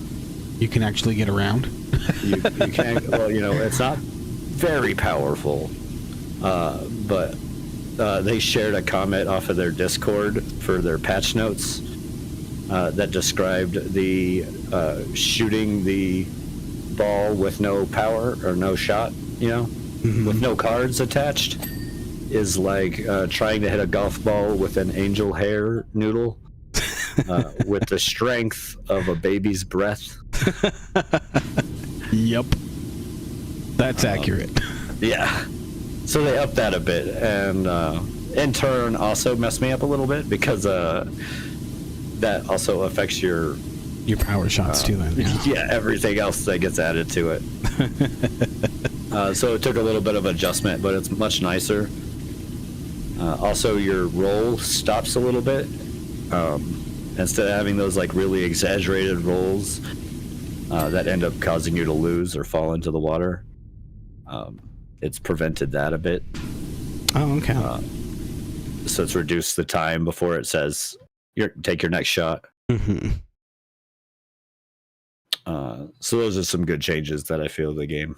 you can actually get around. you can't. Well, it's not very powerful, but they shared a comment off of their Discord for their patch notes that described the shooting the ball with no power or no shot, with no cards attached, is like trying to hit a golf ball with an angel hair noodle with the strength of a baby's breath. Yep. That's accurate. Yeah. So they upped that a bit, and in turn also messed me up a little bit because that also affects your power shots too then. Yeah, everything else that gets added to it. So it took a little bit of adjustment, but it's much nicer. Also, your roll stops a little bit. Instead of having those like really exaggerated rolls that end up causing you to lose or fall into the water, it's prevented that a bit. Oh, okay. So it's reduced the time before it says take your next shot. Mm-hmm. So those are some good changes that I feel the game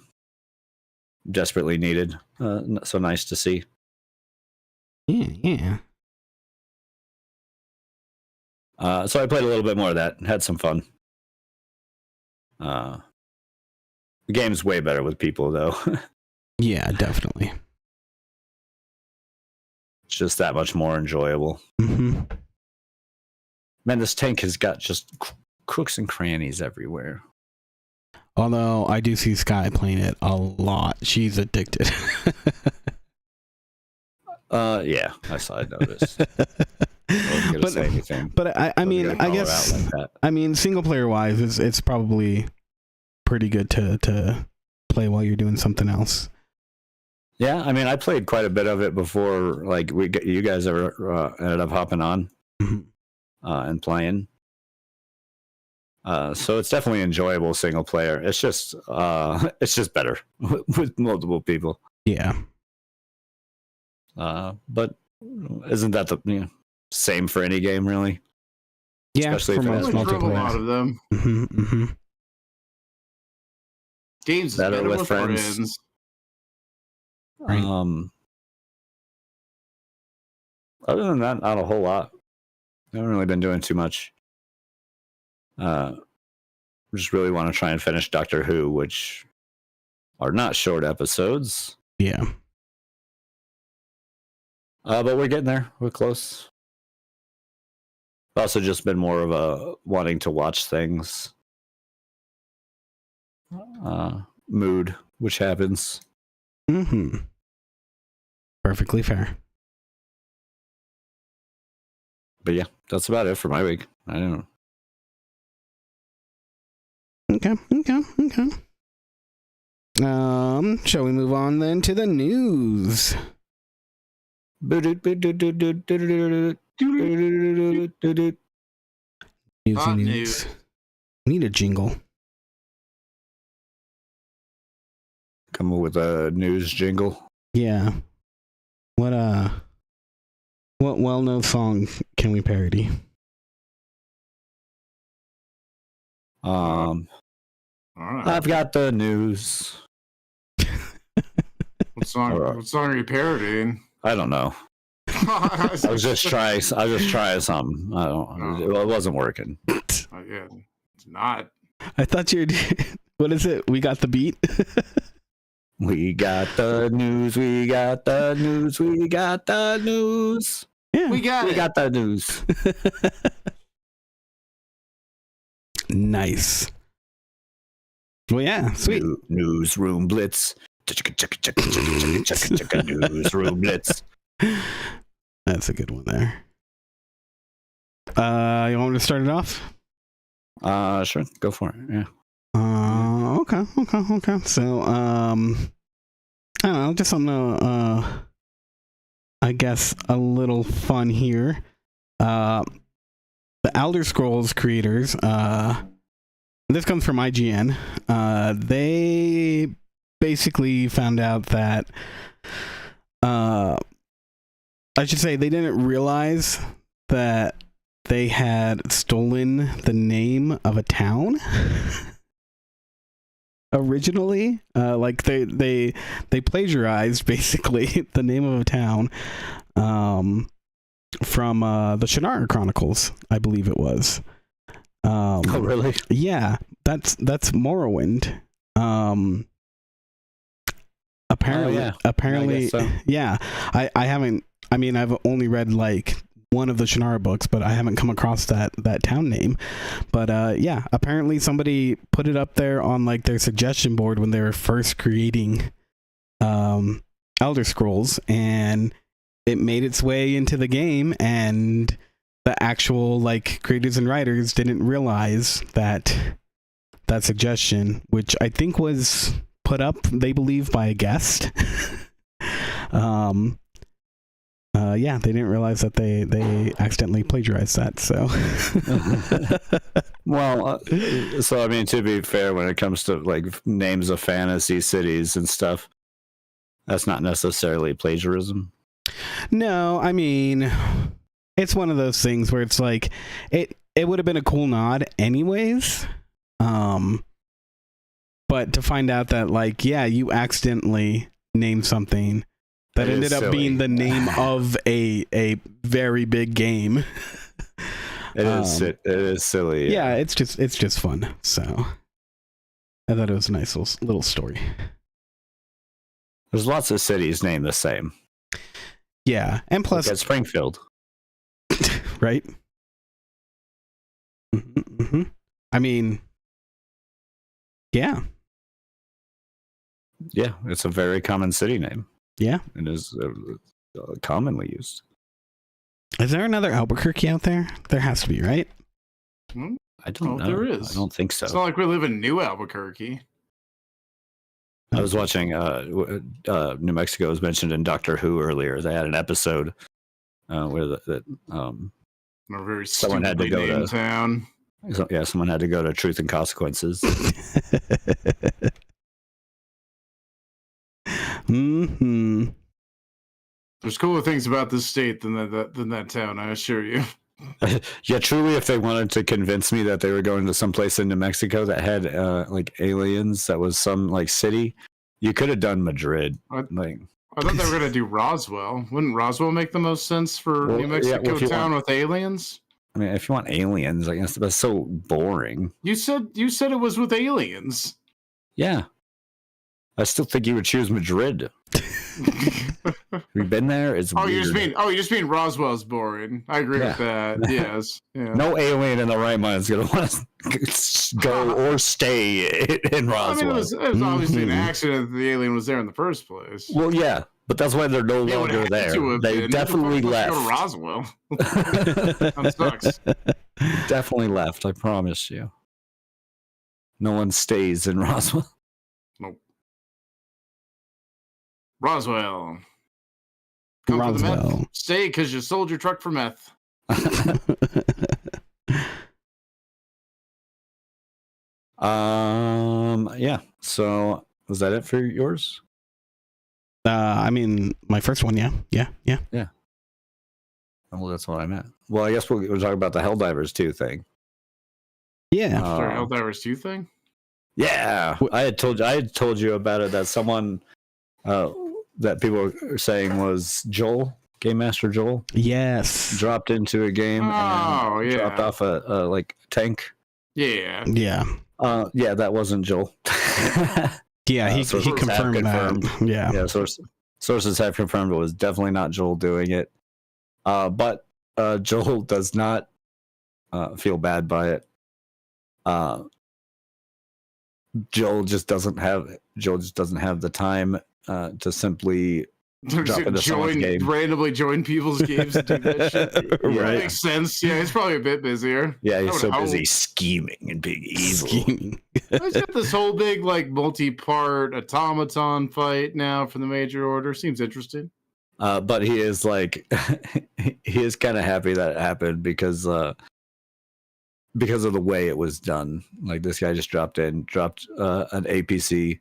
desperately needed. So nice to see. Yeah. So I played a little bit more of that and had some fun. The game's way better with people, though. Yeah, definitely. It's just that much more enjoyable. Mm-hmm. Man, this tank has got just crooks and crannies everywhere. Although I do see Sky playing it a lot. She's addicted. Yeah, I noticed. I wasn't gonna say anything. But I mean, I guess, like single player wise, it's probably pretty good to play while you're doing something else. Yeah, I mean, I played quite a bit of it before, like you guys ever ended up hopping on and playing. So it's definitely enjoyable single player. It's just better with multiple people. Yeah. But isn't that the same for any game, really? Yeah, especially for most multiplayer. A lot of them. Mm-hmm. Games better with friends. Right. Other than that, not a whole lot. I haven't really been doing too much. Just really want to try and finish Doctor Who, which are not short episodes. Yeah. But we're getting there. We're close. I've also just been more of a wanting to watch things mood, which happens. Mm-hmm. Perfectly fair. But yeah, that's about it for my week. I don't know. Okay. Shall we move on then to the news? News. Need a jingle. Come up with a news jingle. Yeah. What well-known song can we parody? I've got the news. What song are you parodying? I don't know. I was just trying something. It wasn't working. Yeah, it's not. I thought you were. What is it? We got the beat. We got the news. We got the news. We got the news. Yeah, we got the news. Nice. Well, yeah, sweet. Newsroom blitz. Newsroom blitz. That's a good one there. You want me to start it off? Sure, go for it. Yeah. Okay. So, I don't know, just something, I guess a little fun here. The Elder Scrolls creators, this comes from IGN. They basically found out that, I should say they didn't realize that they had stolen the name of a town originally. Like they plagiarized basically the name of a town from the Shannara Chronicles, I believe it was. Oh, really? Yeah, that's Morrowind. Apparently, so. Yeah. I haven't. I mean, I've only read like one of the Shannara books, but I haven't come across that town name. But yeah, apparently somebody put it up there on like their suggestion board when they were first creating Elder Scrolls, and it made its way into the game, and the actual like creators and writers didn't realize that suggestion, which I think was put up, they believe, by a guest. Yeah, they didn't realize that they accidentally plagiarized that. So, well, so I mean, to be fair, when it comes to like names of fantasy cities and stuff, that's not necessarily plagiarism. No, I mean, it's one of those things where it's like it would have been a cool nod anyways. But to find out that like, yeah, you accidentally named something that ended up being the name of a very big game. It is silly. Yeah, it's just fun. So I thought it was a nice little story. There's lots of cities named the same. Yeah, and plus at Springfield, right? Mm-hmm. I mean, yeah, it's a very common city name. Yeah, it is commonly used. Is there another Albuquerque out there? There has to be, right? I don't know. There is. I don't think so. It's not like we live in New Albuquerque. I was watching New Mexico was mentioned in Doctor Who earlier. They had an episode where someone had to go to town. Yeah, someone had to go to Truth and Consequences. Mm-hmm. There's cooler things about this state than that town, I assure you. Yeah, truly, if they wanted to convince me that they were going to someplace in New Mexico that had like aliens, that was some like city, you could have done Madrid. I thought they were going to do Roswell. Wouldn't Roswell make the most sense for New Mexico town with aliens? I mean, if you want aliens, I guess that's so boring. You said it was with aliens. Yeah. I still think you would choose Madrid. We've been there. It's weird. You just mean Roswell's boring. I agree with that. Yes. Yeah. No alien in the right mind is going to want to go or stay in Roswell. I mean, it was obviously an accident that the alien was there in the first place. Well, yeah, but that's why they're no longer there. They definitely left. Go to Roswell. That sucks. Definitely left. I promise you. No one stays in Roswell. Nope. Roswell. Come for the meth. Stay because you sold your truck for meth. Yeah. So was that it for yours? I mean, my first one, yeah. Well, that's what I meant. Well, I guess we'll talk about the Helldivers 2 thing. Yeah. Helldivers 2 thing? Yeah. I had told you about it, that someone that people are saying was Joel, Game Master Joel. Yes. Dropped into a game and dropped off a like tank. Yeah. Yeah. Yeah, that wasn't Joel. Yeah, he confirmed that. Yeah. Yeah, sources have confirmed it was definitely not Joel doing it. But Joel does not feel bad by it. Joel just doesn't have the time to simply randomly join people's games and do that shit. Right. That makes sense. Yeah, he's probably a bit busier. Yeah, he's so busy scheming and being evil. Scheming. He's got this whole big, like, multi-part automaton fight now for the Major Order. Seems interesting. But he is like, he is kind of happy that it happened because of the way it was done. Like, this guy just dropped an APC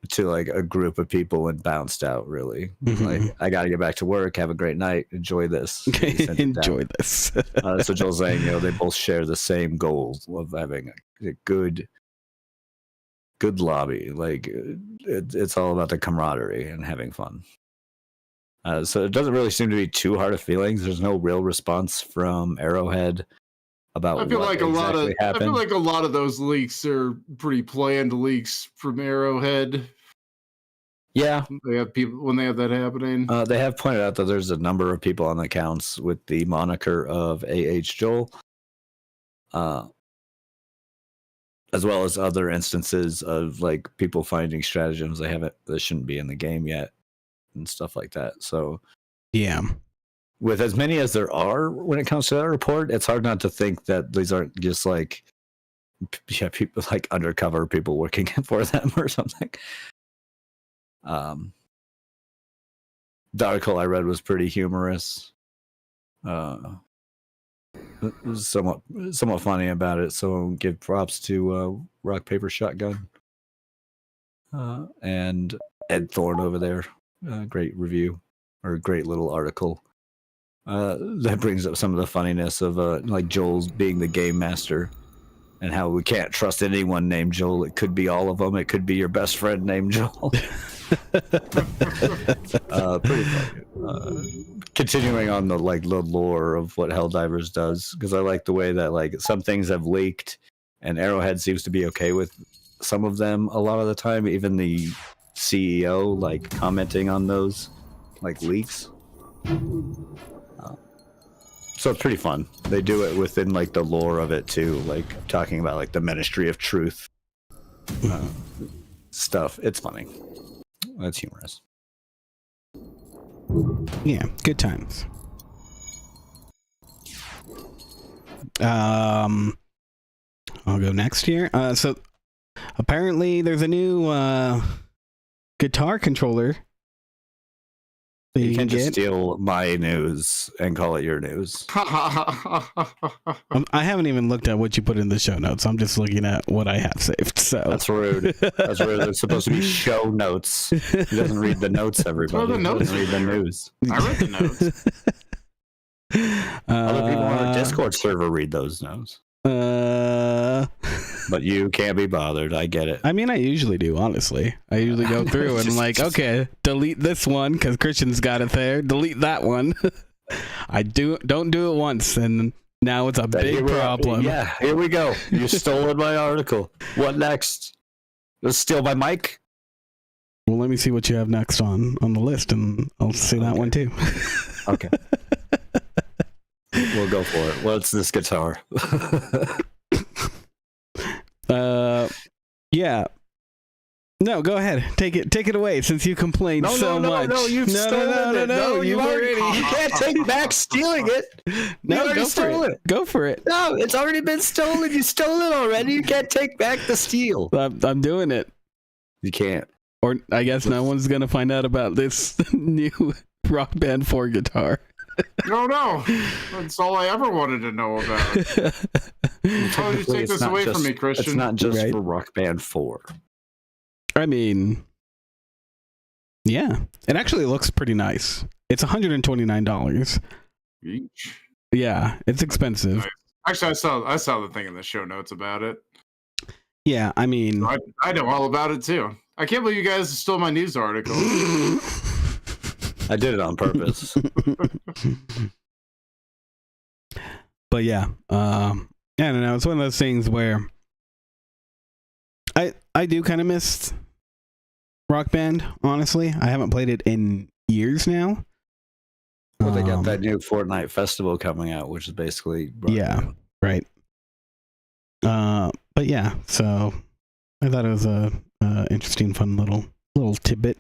to like a group of people and bounced out. Really, like, I got to get back to work. Have a great night. Enjoy this. Enjoy this. So Joel's saying, they both share the same goals of having a good lobby. Like, it's all about the camaraderie and having fun. So it doesn't really seem to be too hard of feelings. There's no real response from Arrowhead about. I feel like happened. I feel like a lot of those leaks are pretty planned leaks from Arrowhead. Yeah, they have people when they have that happening. They have pointed out that there's a number of people on the accounts with the moniker of AH Joel, as well as other instances of like people finding stratagems that shouldn't be in the game yet and stuff like that. So yeah. With as many as there are when it comes to that report, it's hard not to think that these aren't just like, people like undercover people working for them or something. The article I read was pretty humorous. It was somewhat funny about it. So give props to Rock Paper Shotgun and Ed Thorne over there. Great review or great little article. That brings up some of the funniness of like Joel's being the game master and how we can't trust anyone named Joel. It could be all of them. It could be your best friend named Joel. Pretty funny. Continuing on the lore of what Helldivers does, because I like the way that like some things have leaked and Arrowhead seems to be okay with some of them a lot of the time. Even the CEO like commenting on those like leaks. So it's pretty fun. They do it within like the lore of it too, like talking about like the Ministry of Truth stuff. It's funny. It's humorous. Yeah, good times. I'll go next here. So apparently there's a new guitar controller. You can't just steal my news and call it your news. I haven't even looked at what you put in the show notes. I'm just looking at what I have saved. So that's rude. That's rude. It's supposed to be show notes. He doesn't read the notes, everybody. He doesn't read the news. I read the notes. Other people on our Discord server read those notes. But you can't be bothered. I get it. I mean, I usually do, honestly. I usually go through and I'm like, okay, delete this one because Christian's got it there. Delete that one. Don't do it once, and now it's a big problem. Yeah, here we go. You stole my article. What next? Let's steal my mic? Well, let me see what you have next on the list, and I'll see that one too. Okay. We'll go for it. What's this guitar? Yeah. No, go ahead. Take it away since you complained so much. No, you've stolen it. No, you can't take back stealing it. No, go for it. Go for it. No, it's already been stolen. You stole it already. You can't take back the steal. I'm doing it. You can't. Or I guess no one's going to find out about this new Rock Band 4 guitar. No. That's all I ever wanted to know about. How did you take this away from me, Christian? It's not just for Rock Band 4. I mean, yeah. It actually looks pretty nice. It's $129. Each. Yeah, it's expensive. Actually, I saw the thing in the show notes about it. Yeah, I mean... I know all about it, too. I can't believe you guys stole my news article. I did it on purpose. But yeah, I don't know. It's one of those things where I do kind of miss Rock Band, honestly. I haven't played it in years now. Well, they got that new Fortnite festival coming out, which is basically Rock Band. Right. But yeah, so I thought it was a interesting, fun little tidbit.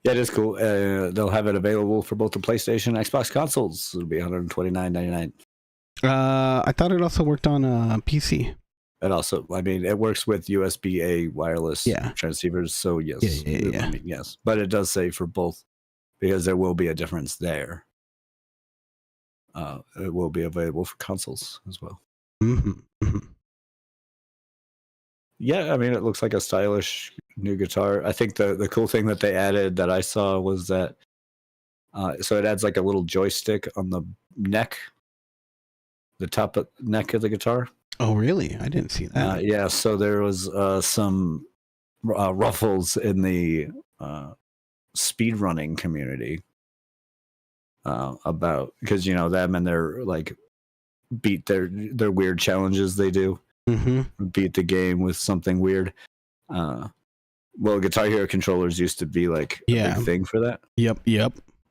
Yeah, it is cool. They'll have it available for both the PlayStation and Xbox consoles. It'll be $129.99. I thought it also worked on PC. It also, I mean, it works with USB-A wireless transceivers. So yes, yeah. I mean, yes, but it does say for both because there will be a difference there. It will be available for consoles as well. Mm-hmm. Yeah, I mean, it looks like a stylish new guitar. I think the cool thing that they added that I saw was that, so it adds like a little joystick on the neck, the top of neck of the guitar. Oh, really? I didn't see that. Yeah, so there was some ruffles in the speedrunning community about, because them and their like beat their weird challenges they do. Mm-hmm. Beat the game with something weird. Well, Guitar Hero controllers used to be like a big thing for that. Yep.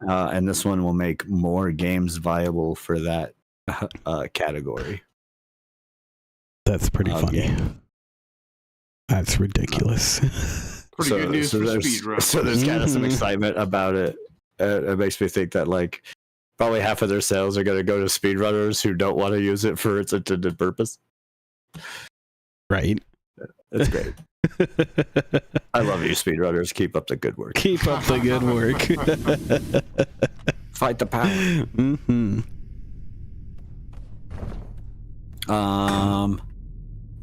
And this one will make more games viable for that category. That's pretty funny. Game. That's ridiculous. Pretty good news for speedrun. So there's kind of some excitement about it. It makes me think that like probably half of their sales are going to go to speedrunners who don't want to use it for its intended purpose. Right. That's great. I love you, speedrunners. Keep up the good work. Keep up the good work. Fight the power. Mm-hmm.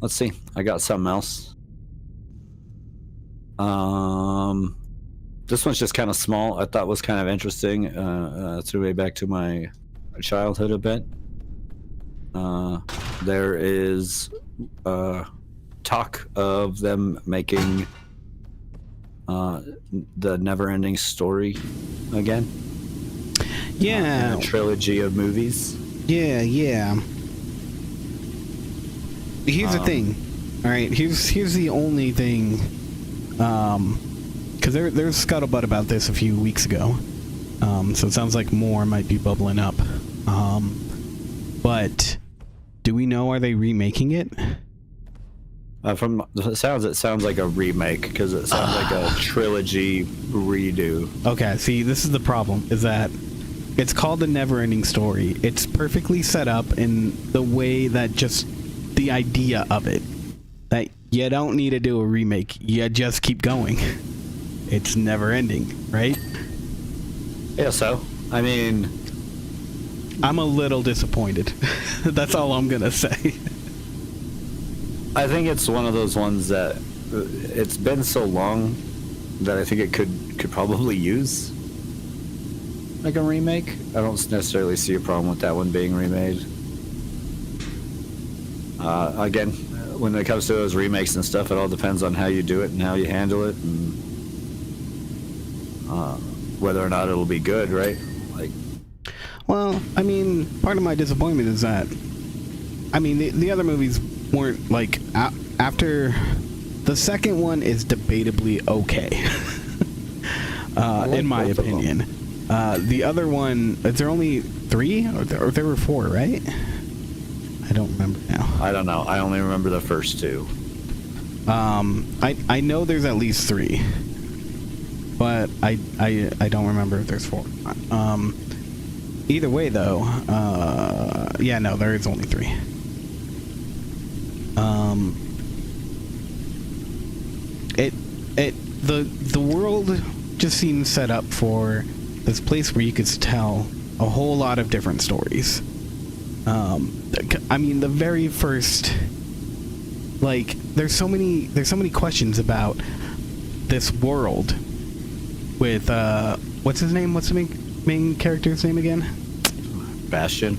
Let's see. I got something else. This one's just kind of small. I thought was kind of interesting. Threw me back to my childhood a bit. There is talk of them making the Never-Ending Story again. Yeah. A trilogy of movies. Yeah. Here's the thing. All right, here's the only thing. Because there was scuttlebutt about this a few weeks ago. So it sounds like more might be bubbling up. But do we know, are they remaking it? From the sounds, it sounds like a remake because it sounds like a trilogy redo. Okay, see, this is the problem, is that it's called The Never-Ending Story. It's perfectly set up in the way that just the idea of it, that you don't need to do a remake, you just keep going. It's never ending, right? Yeah, so, I mean, I'm a little disappointed. That's all I'm gonna say. I think it's one of those ones that it's been so long that I think it could probably use like a remake. I don't necessarily see a problem with that one being remade. Again, when it comes to those remakes and stuff, it all depends on how you do it and how you handle it, and whether or not it'll be good, right? Like, well, I mean, part of my disappointment is that, I mean, the other movies weren't like after the second one is debatably okay, in my opinion. The other one, is there only 3 or there were 4, right? I don't remember now. I don't know. I only remember the first 2. I know there's at least 3, but I don't remember if there's 4. Either way, though, yeah, no, there is only 3. The world just seems set up for this place where you could tell a whole lot of different stories. I mean, the very first, like, there's so many questions about this world with what's his name? What's the main character's name again? Bastion.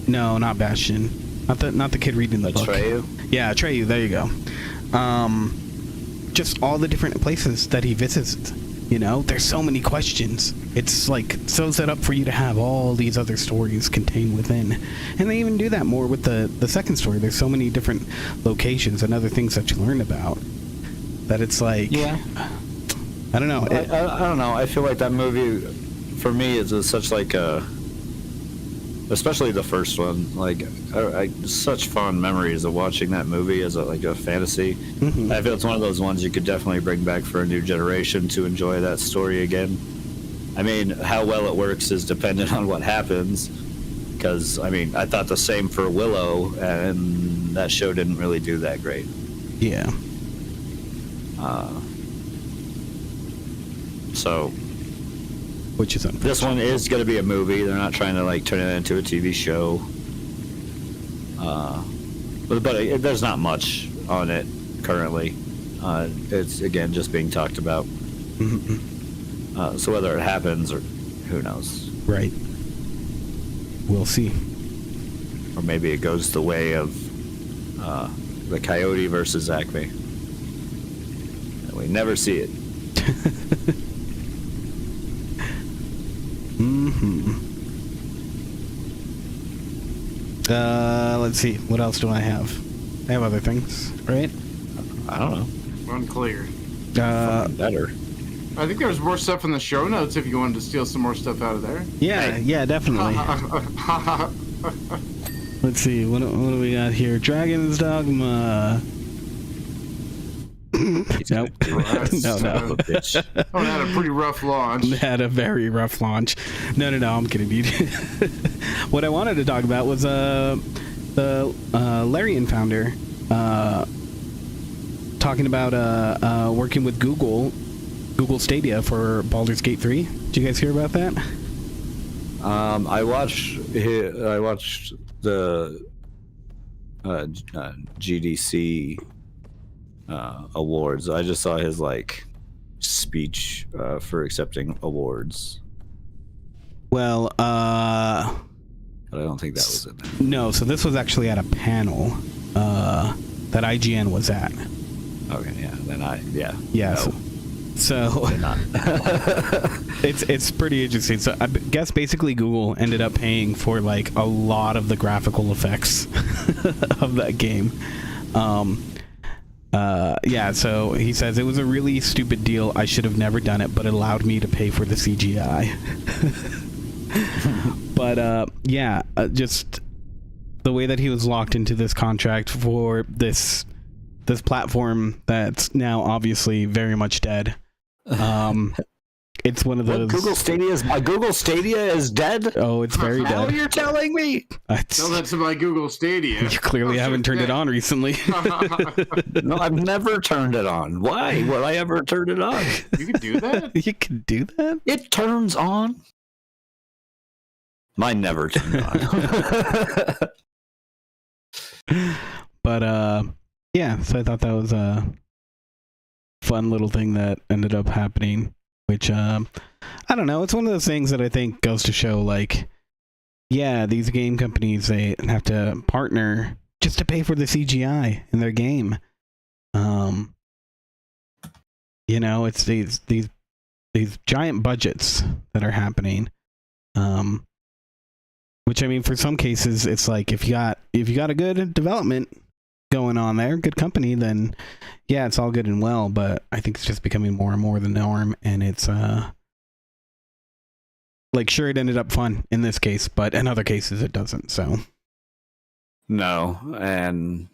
No, not Bastion. Not the kid reading the book. Atreyu? Yeah, Atreyu, there you go. Just all the different places that he visits, you know? There's so many questions. It's, like, so set up for you to have all these other stories contained within. And they even do that more with the second story. There's so many different locations and other things that you learn about that it's like... Yeah. I don't know. I don't know. I feel like that movie, for me, is such like a especially the first one. Like, such fond memories of watching that movie as a fantasy. Mm-hmm. I feel it's one of those ones you could definitely bring back for a new generation to enjoy that story again. I mean, how well it works is dependent on what happens. Because, I mean, I thought the same for Willow, and that show didn't really do that great. Yeah. So, which is this one is going to be a movie. They're not trying to like turn it into a TV show. But there's not much on it currently. It's again just being talked about. Mm-hmm. So whether it happens or who knows. Right. We'll see. Or maybe it goes the way of the Coyote versus Acme. And we never see it. Mm-hmm. Let's see. What else do I have? I have other things, right? I don't know. Unclear. Better. I think there's more stuff in the show notes if you wanted to steal some more stuff out of there. Yeah, yeah, definitely. Let's see. What do we got here? Dragon's Dogma. Nope. No. Oh, had a pretty rough launch. Had a very rough launch. No, I'm kidding, dude. What I wanted to talk about was the Larian founder talking about working with Google Stadia for Baldur's Gate 3. Did you guys hear about that? I watched the GDC awards. I just saw his like speech for accepting awards. Well, but I don't think that was in there. No, so this was actually at a panel that IGN was at. Okay, yeah. Then yeah. No. So not. it's pretty interesting. So I guess basically Google ended up paying for like a lot of the graphical effects of that game. Yeah, so he says it was a really stupid deal. I should have never done it, but it allowed me to pay for the CGI. But yeah, just the way that he was locked into this contract for this platform that's now obviously very much dead. It's one of those. Google Stadia is dead. Oh, it's very dead. Now you're telling me. Tell that to my Google Stadia. You clearly haven't turned it on recently. No, I've never turned it on. Why would I ever turn it on? You can do that? You can do that? It turns on. Mine never turned on. But yeah, so I thought that was a fun little thing that ended up happening, which I don't know, it's one of those things that I think goes to show, like, yeah, these game companies, they have to partner just to pay for the CGI in their game. You know, it's these giant budgets that are happening. Which, I mean, for some cases, it's like if you got a good development going on there, good company, then yeah, it's all good and well. But I think it's just becoming more and more the norm, and it's like, sure, it ended up fun in this case, but in other cases it doesn't. So no, and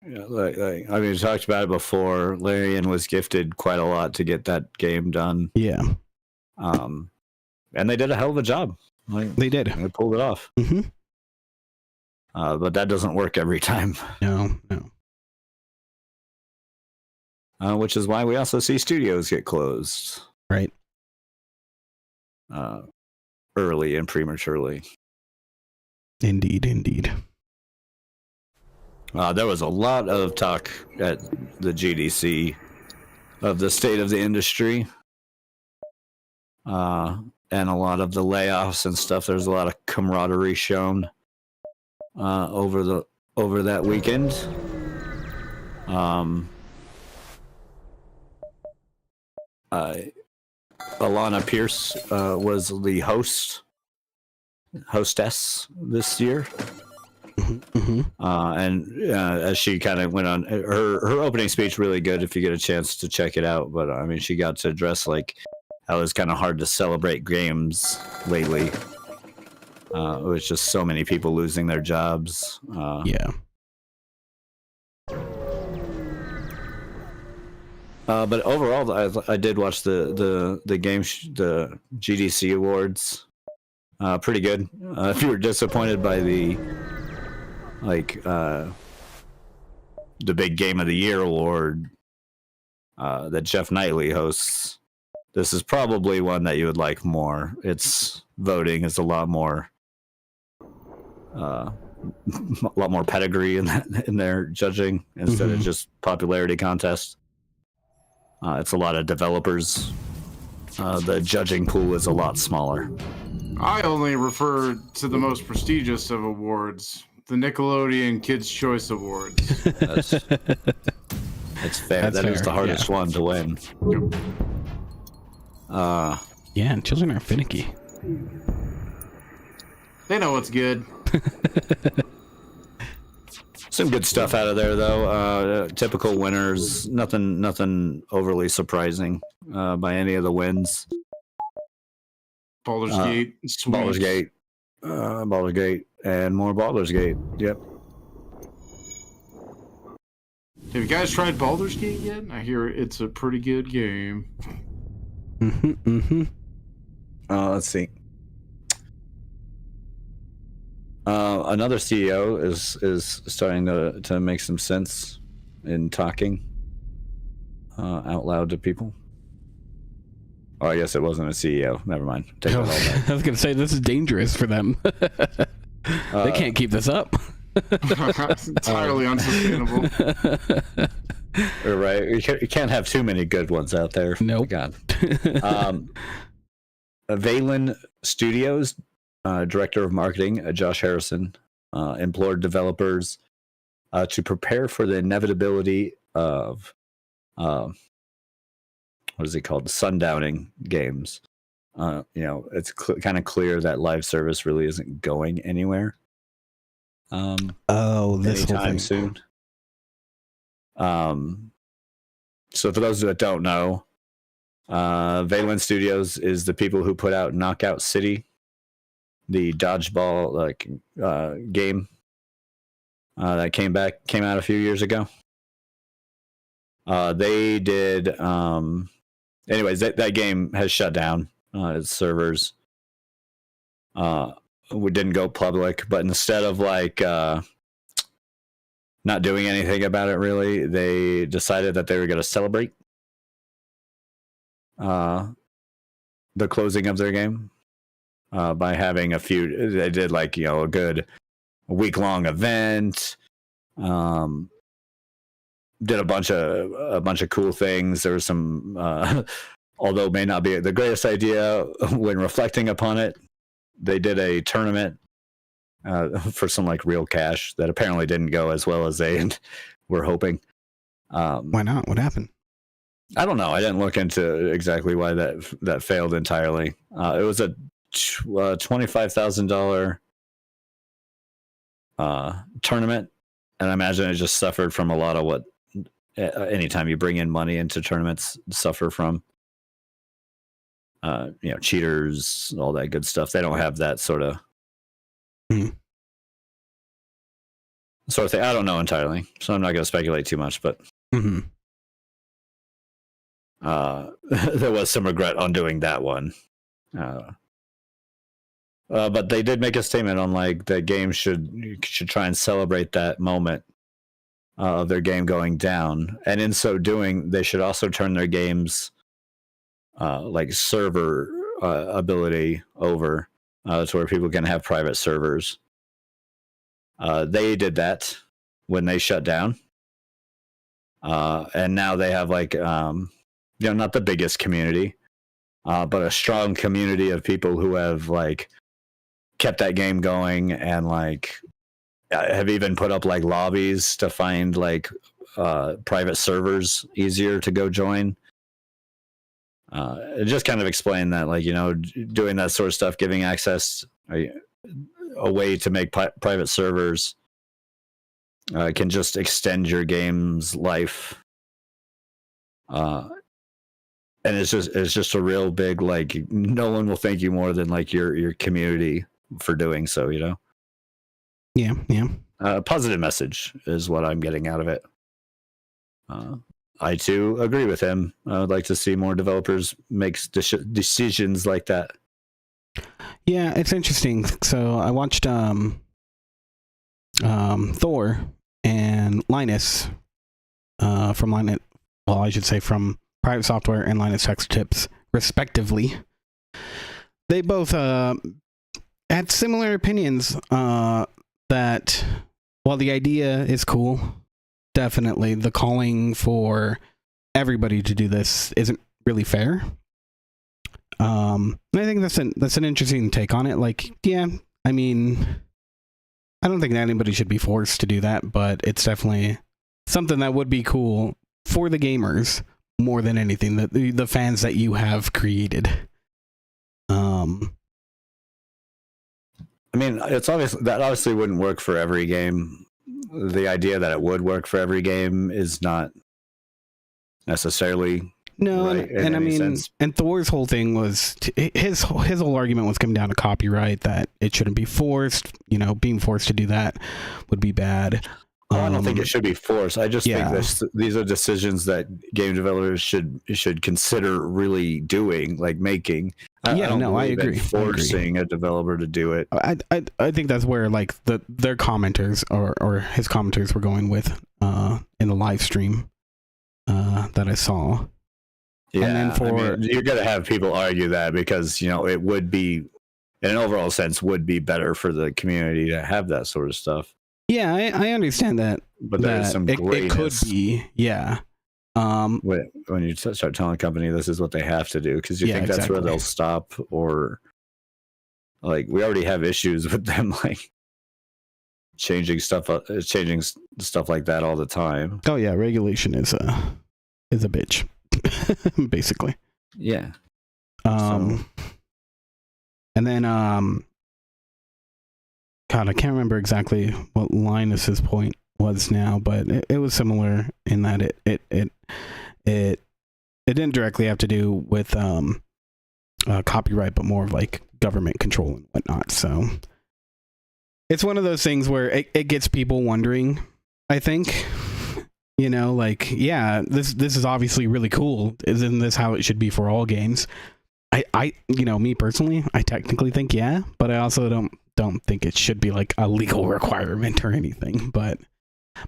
you know, like I mean, we talked about it before. Larian was gifted quite a lot to get that game done. Yeah, and they did a hell of a job. Like, they did. They pulled it off. Mm-hmm. But that doesn't work every time. No. Which is why we also see studios get closed. Right. Early and prematurely. Indeed. There was a lot of talk at the GDC of the state of the industry. And a lot of the layoffs and stuff. There's a lot of camaraderie shown over that weekend. Alana Pierce was the hostess this year. Mm-hmm. And as she kind of went on, her opening speech really good if you get a chance to check it out. But I mean, she got to address like how it's kind of hard to celebrate games lately. It was just so many people losing their jobs. Yeah. But overall, I did watch the game, the GDC awards. Pretty good. If you were disappointed by the big Game of the Year award that Jeff Knightley hosts, this is probably one that you would like more. Its voting is a lot more pedigree in their judging instead of just popularity contest. It's a lot of developers. The judging pool is a lot smaller. I only refer to the most prestigious of awards, the Nickelodeon Kids' Choice Awards. That's fair. That is the hardest one to win. Yep. Yeah, and children are finicky. They know what's good. Some good stuff out of there, though. Typical winners. Nothing overly surprising by any of the wins. Baldur's Gate. Baldur's Gate. Baldur's Gate. And more Baldur's Gate. Yep. Have you guys tried Baldur's Gate yet? I hear it's a pretty good game. Let's see. Another CEO is starting to make some sense in talking out loud to people. Oh, I guess it wasn't a CEO. Never mind. Take that all back. I was going to say, this is dangerous for them. They can't keep this up. It's entirely unsustainable. Right. You can't have too many good ones out there. Nope. God. Valen Studios, director of marketing, Josh Harrison, implored developers to prepare for the inevitability of what is it called? Sundowning games. It's kind of clear that live service really isn't going anywhere. This anytime soon. So for those that don't know, Valen Studios is the people who put out Knockout City, the dodgeball game that came out a few years ago. They did anyways, that game has shut down its servers. We didn't go public, but instead of not doing anything about it, really, they decided that they were going to celebrate the closing of their game by having they did a good week-long event, did a bunch of cool things. There was some although it may not be the greatest idea when reflecting upon it, they did a tournament for some real cash that apparently didn't go as well as they were hoping. Why not? What happened? I don't know. I didn't look into exactly why that failed entirely. It was a $25,000 tournament, and I imagine it just suffered from a lot of what anytime you bring in money into tournaments suffer from. Cheaters, all that good stuff. They don't have that sort of thing. I don't know entirely, so I'm not going to speculate too much. But there was some regret on doing that one. But they did make a statement on the game should try and celebrate that moment of their game going down, and in so doing, they should also turn their games server ability over to where people can have private servers. They did that when they shut down, and now they have not the biggest community, but a strong community of people who have kept that game going and have even put up lobbies to find private servers easier to go join. It just kind of explained that doing that sort of stuff, giving access a way to make private servers can just extend your game's life. And it's just a real big no one will thank you more than your community for doing so, you know? Yeah. Positive message is what I'm getting out of it. I too agree with him. I would like to see more developers make decisions like that. Yeah, it's interesting. So I watched Thor and Linus from Linus. Well, I should say from Private Software and Linus Tech Tips, respectively. They both had similar opinions that while the idea is cool, definitely the calling for everybody to do this isn't really fair. And I think that's an interesting take on it. Like, yeah, I mean, I don't think anybody should be forced to do that, but it's definitely something that would be cool for the gamers more than anything, the fans that you have created. I mean, it's obviously wouldn't work for every game. The idea that it would work for every game is not necessarily right, and I mean, sense. And Thor's whole thing was his whole argument was coming down to copyright, that it shouldn't be forced. You know, being forced to do that would be bad. I don't think it should be forced. I just think these are decisions that game developers should consider really doing, like making. I agree. Forcing a developer to do it. I think that's where like their commenters or his commenters were going with in the live stream that I saw. Yeah, and then you're gonna have people argue that because, you know, it would be, in an overall sense, would be better for the community to have that sort of stuff. Yeah, I understand that, but there's some it could be, yeah. When you start telling a company this is what they have to do, because you think that's where they'll stop, or like we already have issues with them, like changing stuff like that all the time. Oh yeah, regulation is a bitch, basically. Yeah. And then God, I can't remember exactly what Linus's point was now, but it was similar in that it didn't directly have to do with copyright, but more of like government control and whatnot. So it's one of those things where it gets people wondering, I think, you know, like, yeah, this is obviously really cool. Isn't this how it should be for all games? I you know, me personally, I technically think yeah, but I also don't think it should be like a legal requirement or anything, but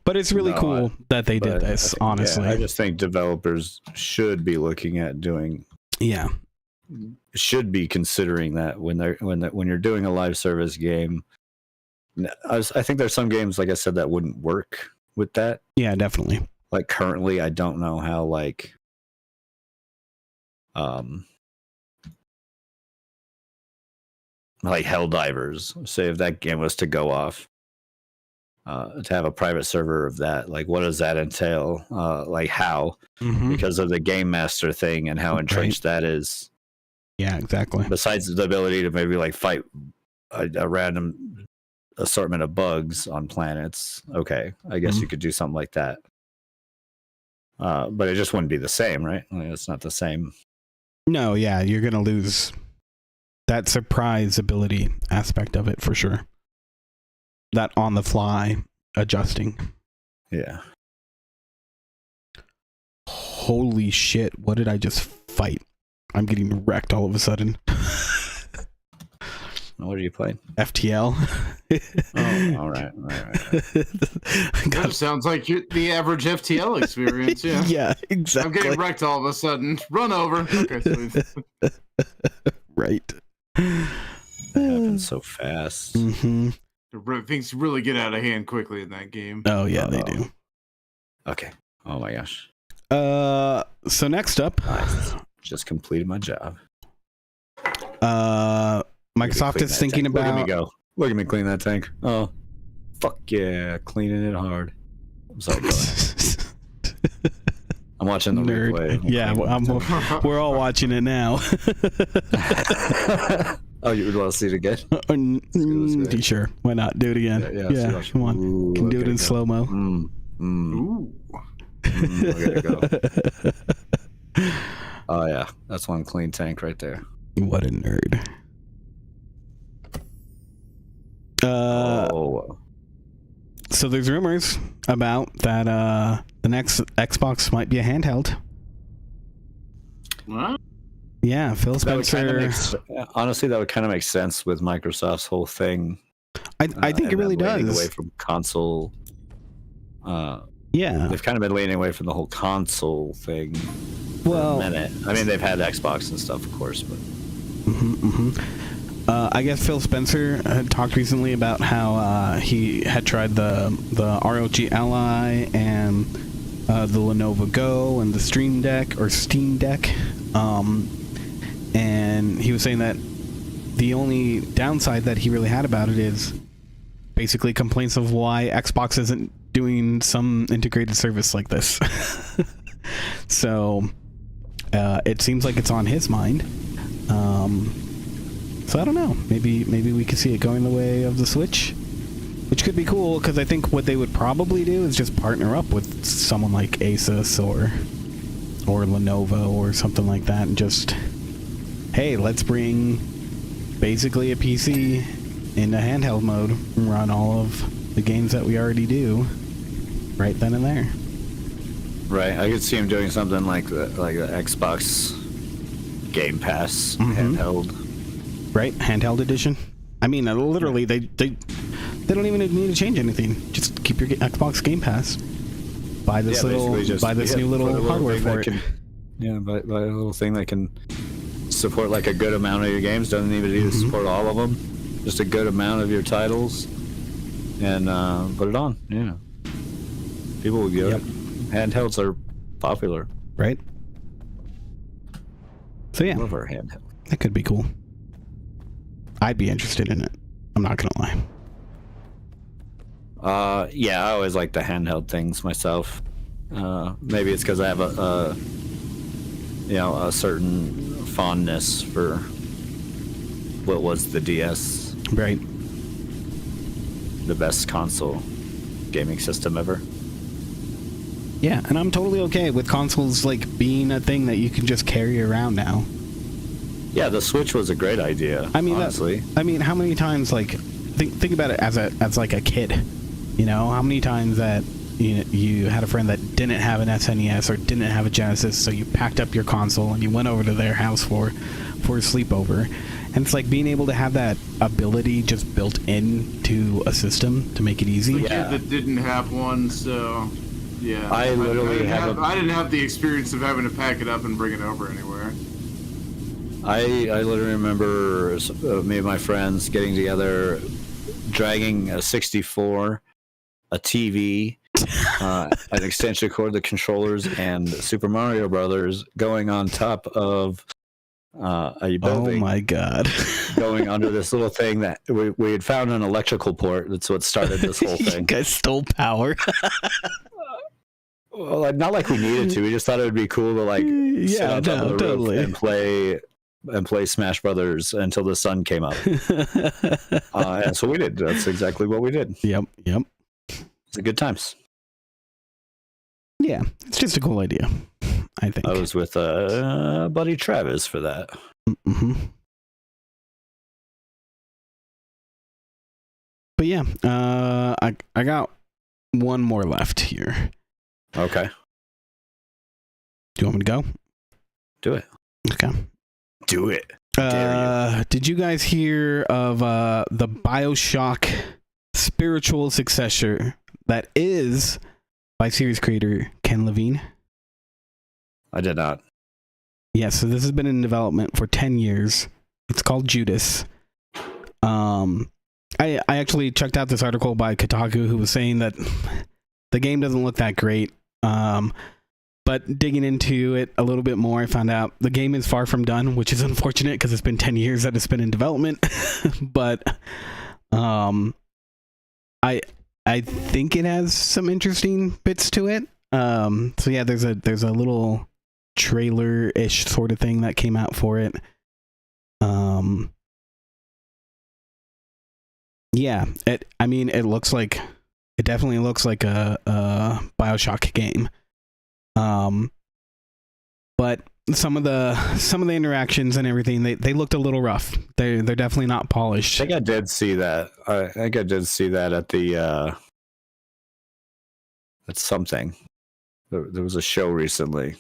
it's really cool that they did this, honestly. Yeah, I just think developers should be looking at doing, should be considering that when you're doing a live service game. I think there's some games, like I said, that wouldn't work with that. Yeah, definitely. Like currently, I don't know how like Helldivers, say if that game was to go off, to have a private server of that, like what does that entail? Like how? Because of the game master thing and how entrenched that is. Yeah, exactly. Besides the ability to maybe like fight a random assortment of bugs on planets, okay, I guess you could do something like that. But it just wouldn't be the same, right? I mean, it's not the same. No, yeah, you're gonna lose that surprise ability aspect of it for sure. That on the fly adjusting. Yeah. Holy shit, what did I just fight? I'm getting wrecked all of a sudden. What are you playing? FTL. Oh, all right. That sounds like the average FTL experience. Yeah. Yeah, exactly. I'm getting wrecked all of a sudden. Run over. Okay, sweet. Right. That happens so fast. Things really get out of hand quickly in that game. Oh yeah, they do. Okay. Oh my gosh. So next up, I just completed my job. Microsoft is thinking about. Look at me go. Look at me clean that tank. Oh, fuck yeah, cleaning it hard. I'm sorry, go ahead. I'm watching the replay. Yeah, we're all watching it now. Oh, you would want to see it again? Sure, why not? Do it again. Yeah, come on. Ooh, can do it in slow mo. Look at it go. Oh yeah, that's one clean tank right there. What a nerd. Oh. So there's rumors about that the next Xbox might be a handheld. What? Yeah, Phil Spencer. Honestly, that would kind of make sense with Microsoft's whole thing. I think it really does. Away from console. Yeah, they've kind of been leaning away from the whole console thing. Well, for a minute. I mean, they've had Xbox and stuff, of course, but. I guess Phil Spencer had talked recently about how he had tried the ROG Ally and the Lenovo Go and the Steam Deck, and he was saying that the only downside that he really had about it is basically complaints of why Xbox isn't doing some integrated service like this. So it seems like it's on his mind. So I don't know. Maybe we could see it going the way of the Switch, which could be cool, because I think what they would probably do is just partner up with someone like Asus or Lenovo or something like that, and just, hey, let's bring basically a PC into handheld mode and run all of the games that we already do right then and there. Right, I could see him doing something like the Xbox Game Pass handheld. Right, handheld edition. I mean, literally, they don't even need to change anything. Just keep your Xbox Game Pass. Buy this new little hardware for it. Buy a little thing that can support like a good amount of your games. Doesn't even need to support all of them. Just a good amount of your titles, and put it on. Yeah, people will get it. Handhelds are popular, right? So yeah, love our handheld. That could be cool. I'd be interested in it. I'm not gonna lie. Yeah, I always like the handheld things myself. Maybe it's because I have a certain fondness for what was the DS. Right. The best console gaming system ever. Yeah, and I'm totally okay with consoles like being a thing that you can just carry around now. Yeah, the Switch was a great idea. I mean, honestly. How many times, like, think about it as like a kid. You know, how many times that you had a friend that didn't have an SNES or didn't have a Genesis, so you packed up your console and you went over to their house for a sleepover. And it's like being able to have that ability just built into a system to make it easy. The kid that didn't have one, so yeah. I didn't have the experience of having to pack it up and bring it over anywhere. I literally remember me and my friends getting together, dragging a 64, a TV, an extension cord, the controllers, and Super Mario Brothers going on top of a building. Oh my god! Going under this little thing that we had found an electrical port. That's what started this whole thing. You guys stole power. Well, not like we needed to. We just thought it would be cool to sit on top of the roof and play Smash Brothers until the sun came up. And so we did. That's exactly what we did. Yep. It's a good times. Yeah, it's just a cool idea, I think. I was with buddy Travis for that. Mm-hmm. But yeah, I got one more left here. Okay. Do you want me to go? Do it. Okay. Do it. Did you guys hear of the BioShock spiritual successor that is by series creator Ken Levine? I did not. Yeah, so this has been in development for 10 years. It's called Judas. I actually checked out this article by Kotaku who was saying that the game doesn't look that great. But digging into it a little bit more, I found out the game is far from done, which is unfortunate because it's been 10 years that it's been in development. But I think it has some interesting bits to it. So yeah, there's a little trailer-ish sort of thing that came out for it. Yeah, it definitely looks like a BioShock game. But some of the interactions and everything, they looked a little rough. They're definitely not polished. I think I did see that. I think I did see that at the at something. There was a show recently.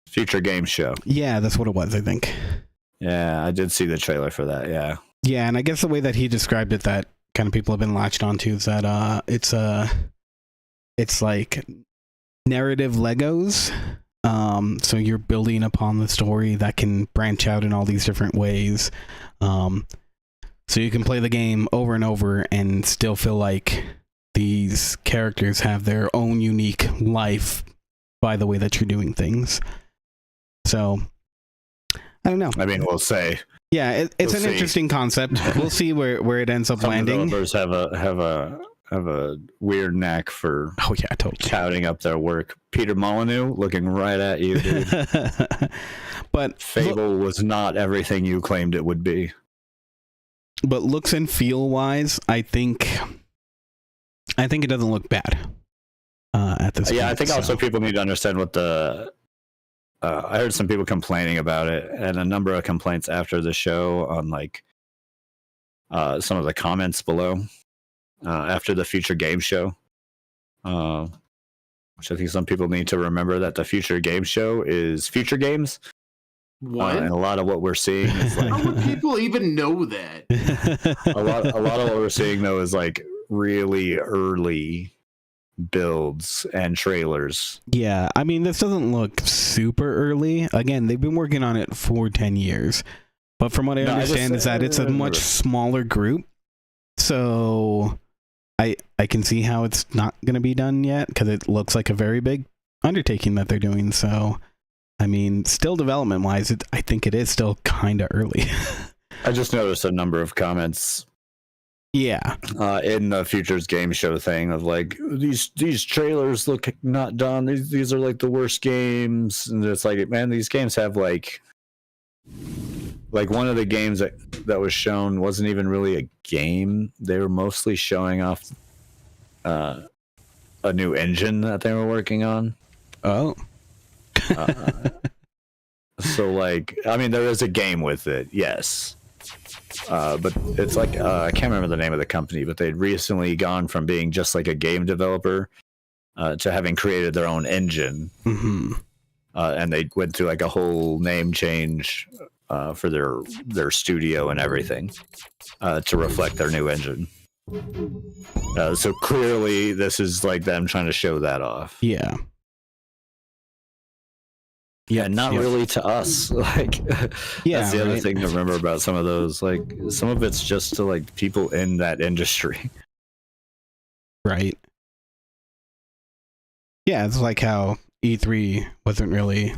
Future Game Show. Yeah, that's what it was, I think. Yeah, I did see the trailer for that, yeah. Yeah, and I guess the way that he described it, that kind of people have been latched onto, is that it's like narrative Legos. So you're building upon the story that can branch out in all these different ways. So you can play the game over and over and still feel like these characters have their own unique life by the way that you're doing things. So I don't know. I mean, we'll say. Yeah, it's an interesting concept. We'll see where it ends up landing. Developers have a weird knack for totally touting up their work. Peter Molyneux, looking right at you, dude. But Fable was not everything you claimed it would be. But looks and feel wise, I think it doesn't look bad at this point. Yeah, I think also people need to understand what the. I heard some people complaining about it, and a number of complaints after the show on like some of the comments below after the Future Game Show, which I think some people need to remember that the Future Game Show is future games. What? And a lot of what we're seeing is like. How would people even know that? a lot of what we're seeing though is like really early builds and trailers. Yeah, I mean, this doesn't look super early. Again, they've been working on it for 10 years. But from what I understand is that it's a much smaller group. So I can see how it's not going to be done yet, because it looks like a very big undertaking that they're doing. So, I mean, still development-wise, I think it is still kind of early. I just noticed a number of comments. Yeah. In the Futures Game Show thing of like, these trailers look not done. These are like the worst games. And it's like, man, these games have like one of the games that was shown wasn't even really a game. They were mostly showing off a new engine that they were working on. Oh. So like, I mean, there is a game with it, yes. But it's like, I can't remember the name of the company, but they'd recently gone from being just like a game developer to having created their own engine. Mm-hmm. And they went through like a whole name change for their studio and everything to reflect their new engine. So clearly this is like them trying to show that off. Yeah. Yeah, not really to us. Like, that's the other thing to remember about some of those. Like, some of it's just to like people in that industry. Right. Yeah, it's like how E3 wasn't really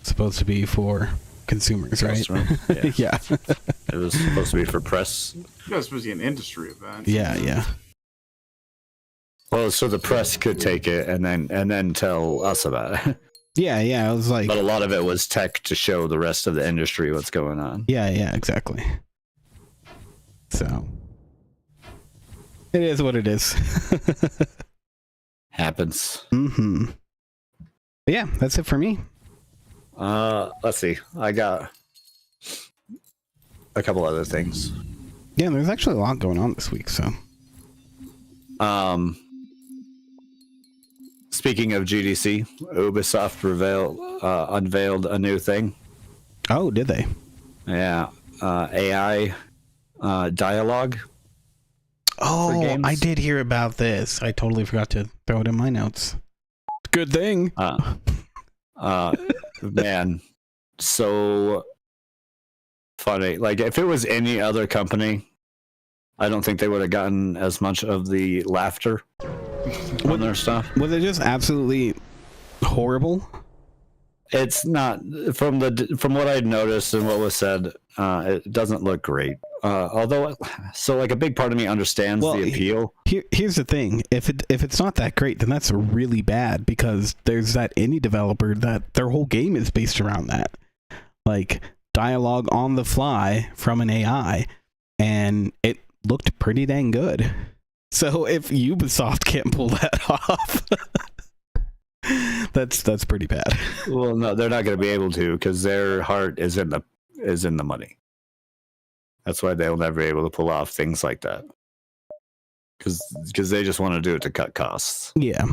supposed to be for consumers, right? Yeah. Yeah. It was supposed to be for press. It was supposed to be an industry event. Yeah. Well, so the press could take it and then tell us about it. Yeah, it was like... But a lot of it was tech to show the rest of the industry what's going on. Yeah, exactly. So... it is what it is. Happens. Mm-hmm. But yeah, that's it for me. Let's see. I got a couple other things. Yeah, there's actually a lot going on this week, so... Speaking of GDC, Ubisoft unveiled a new thing. Oh, did they? Yeah. AI dialogue. Oh, I did hear about this. I totally forgot to throw it in my notes. Good thing. Man, so funny. Like, if it was any other company, I don't think they would have gotten as much of the laughter on their stuff. Was it just absolutely horrible? It's not, from what I'd noticed and what was said, it doesn't look great. Although, so like a big part of me understands the appeal. Here's the thing: if it's not that great, then that's really bad, because there's that indie developer that their whole game is based around that, like dialogue on the fly from an AI, and it looked pretty dang good. So if Ubisoft can't pull that off, That's pretty bad. Well, no, they're not going to be able to because their heart is in the money. That's why they'll never be able to pull off things like that. Because they just want to do it to cut costs. Yeah.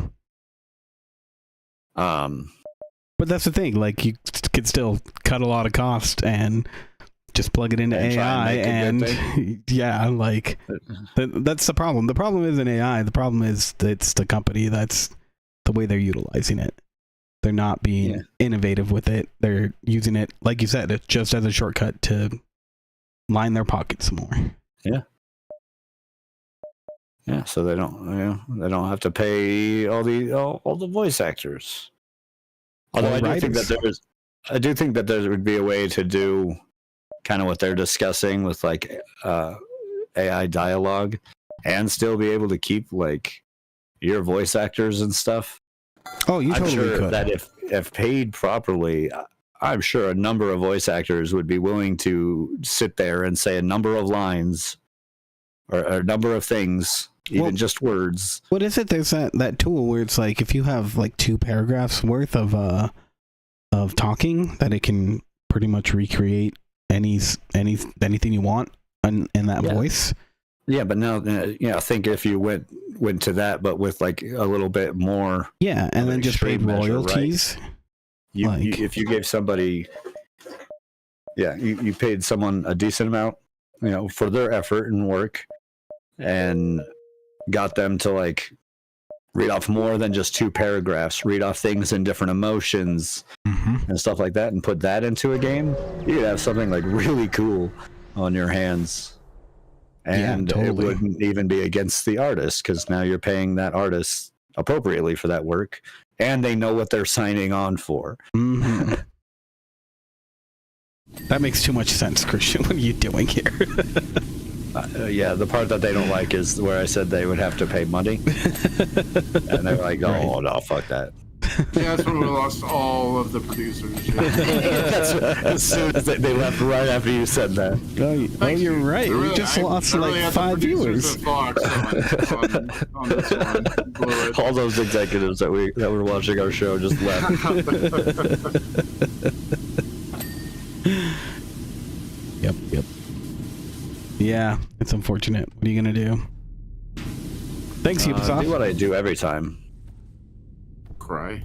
But that's the thing. Like, you could still cut a lot of cost and just plug it into AI, and yeah, like that's the problem. The problem isn't AI. The problem is it's the company. That's the way they're utilizing it. They're not being innovative with it. They're using it, like you said, just as a shortcut to line their pockets some more. Yeah. Yeah, so they don't have to pay all the voice actors. Although I do think that there would be a way to do kind of what they're discussing with like AI dialogue, and still be able to keep like your voice actors and stuff. Oh, you totally I'm sure could. that if paid properly, I'm sure a number of voice actors would be willing to sit there and say a number of lines or a number of things. Even just words. What is it? There's that tool where it's like if you have like 2 paragraphs worth of talking, that it can pretty much recreate anything you want in that voice. Yeah, but now I think if you went to that, but with like a little bit more. Yeah, and then just paid royalties. Right? If you gave somebody, you paid someone a decent amount, for their effort and work, and got them to like read off more than just 2 paragraphs, read off things in different emotions and stuff like that, and put that into a game, you could have something like really cool on your hands. And it wouldn't even be against the artist, because now you're paying that artist appropriately for that work, and they know what they're signing on for. That makes too much sense, Christian. What are you doing here? The part that they don't like is where I said they would have to pay money. And they're like, oh, no, fuck that. Yeah, that's when we lost all of the producers. As soon as they left right after you said that. Oh, you're right. We just lost like 5 viewers. On this one. All those executives that were watching our show just left. Yep. Yeah, it's unfortunate. What are you gonna do? Thanks, Ubisoft. Do what I do every time. Cry.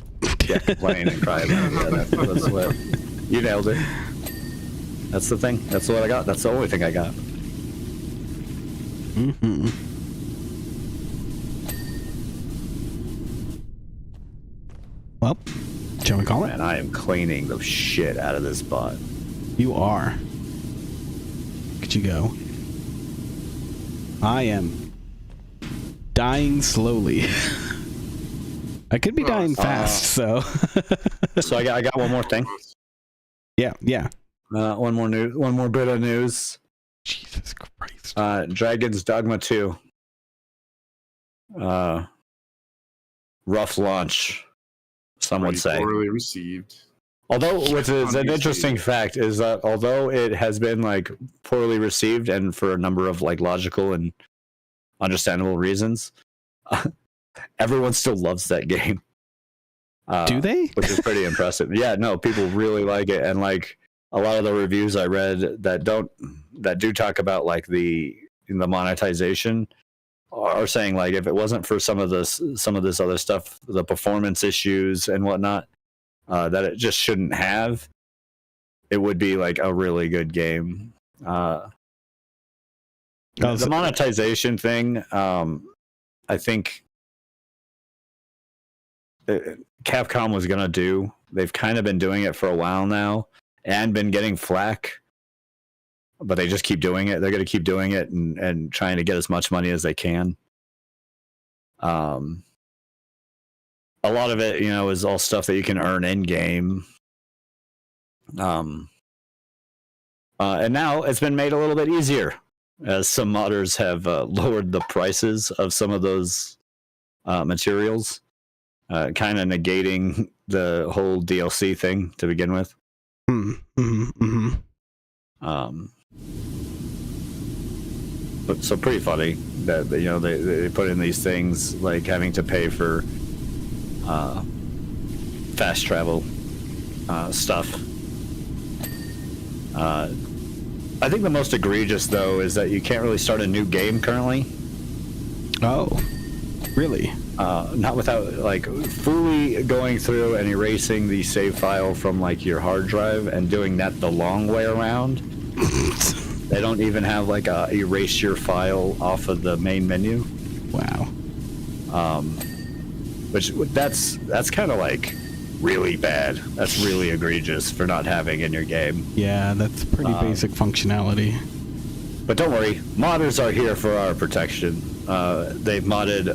Yeah, complain and cry about it. Yeah, that's what you nailed it. That's the thing. That's what I got. That's the only thing I got. Well, shall we call it? Man, I am cleaning the shit out of this bot. You are. Could you go? I am dying slowly. I could be dying fast, so. So I got one more thing. Yeah. One more bit of news. Jesus Christ. Dragon's Dogma 2. Rough launch, some would say. Poorly received. Although, which is an interesting fact, is that although it has been like poorly received, and for a number of like logical and understandable reasons, everyone still loves that game. Do they? Which is pretty impressive. Yeah, no, people really like it, and like a lot of the reviews I read that do talk about like the monetization are saying like if it wasn't for some of this other stuff, the performance issues and whatnot, that it just shouldn't have, it would be like a really good game. The monetization thing, I think Capcom was gonna do. They've kind of been doing it for a while now and been getting flack, but they just keep doing it. They're gonna keep doing it and trying to get as much money as they can. A lot of it, is all stuff that you can earn in game. And now it's been made a little bit easier, as some modders have lowered the prices of some of those materials, kind of negating the whole DLC thing to begin with. But so pretty funny that they put in these things like having to pay for fast travel stuff. I think the most egregious, though, is that you can't really start a new game currently. Oh, really? Not without, like, fully going through and erasing the save file from, like, your hard drive and doing that the long way around. They don't even have, like, a erase your file off of the main menu. Wow. That's kind of, like, really bad. That's really egregious for not having in your game. Yeah, that's pretty basic functionality. But don't worry, modders are here for our protection. They've modded,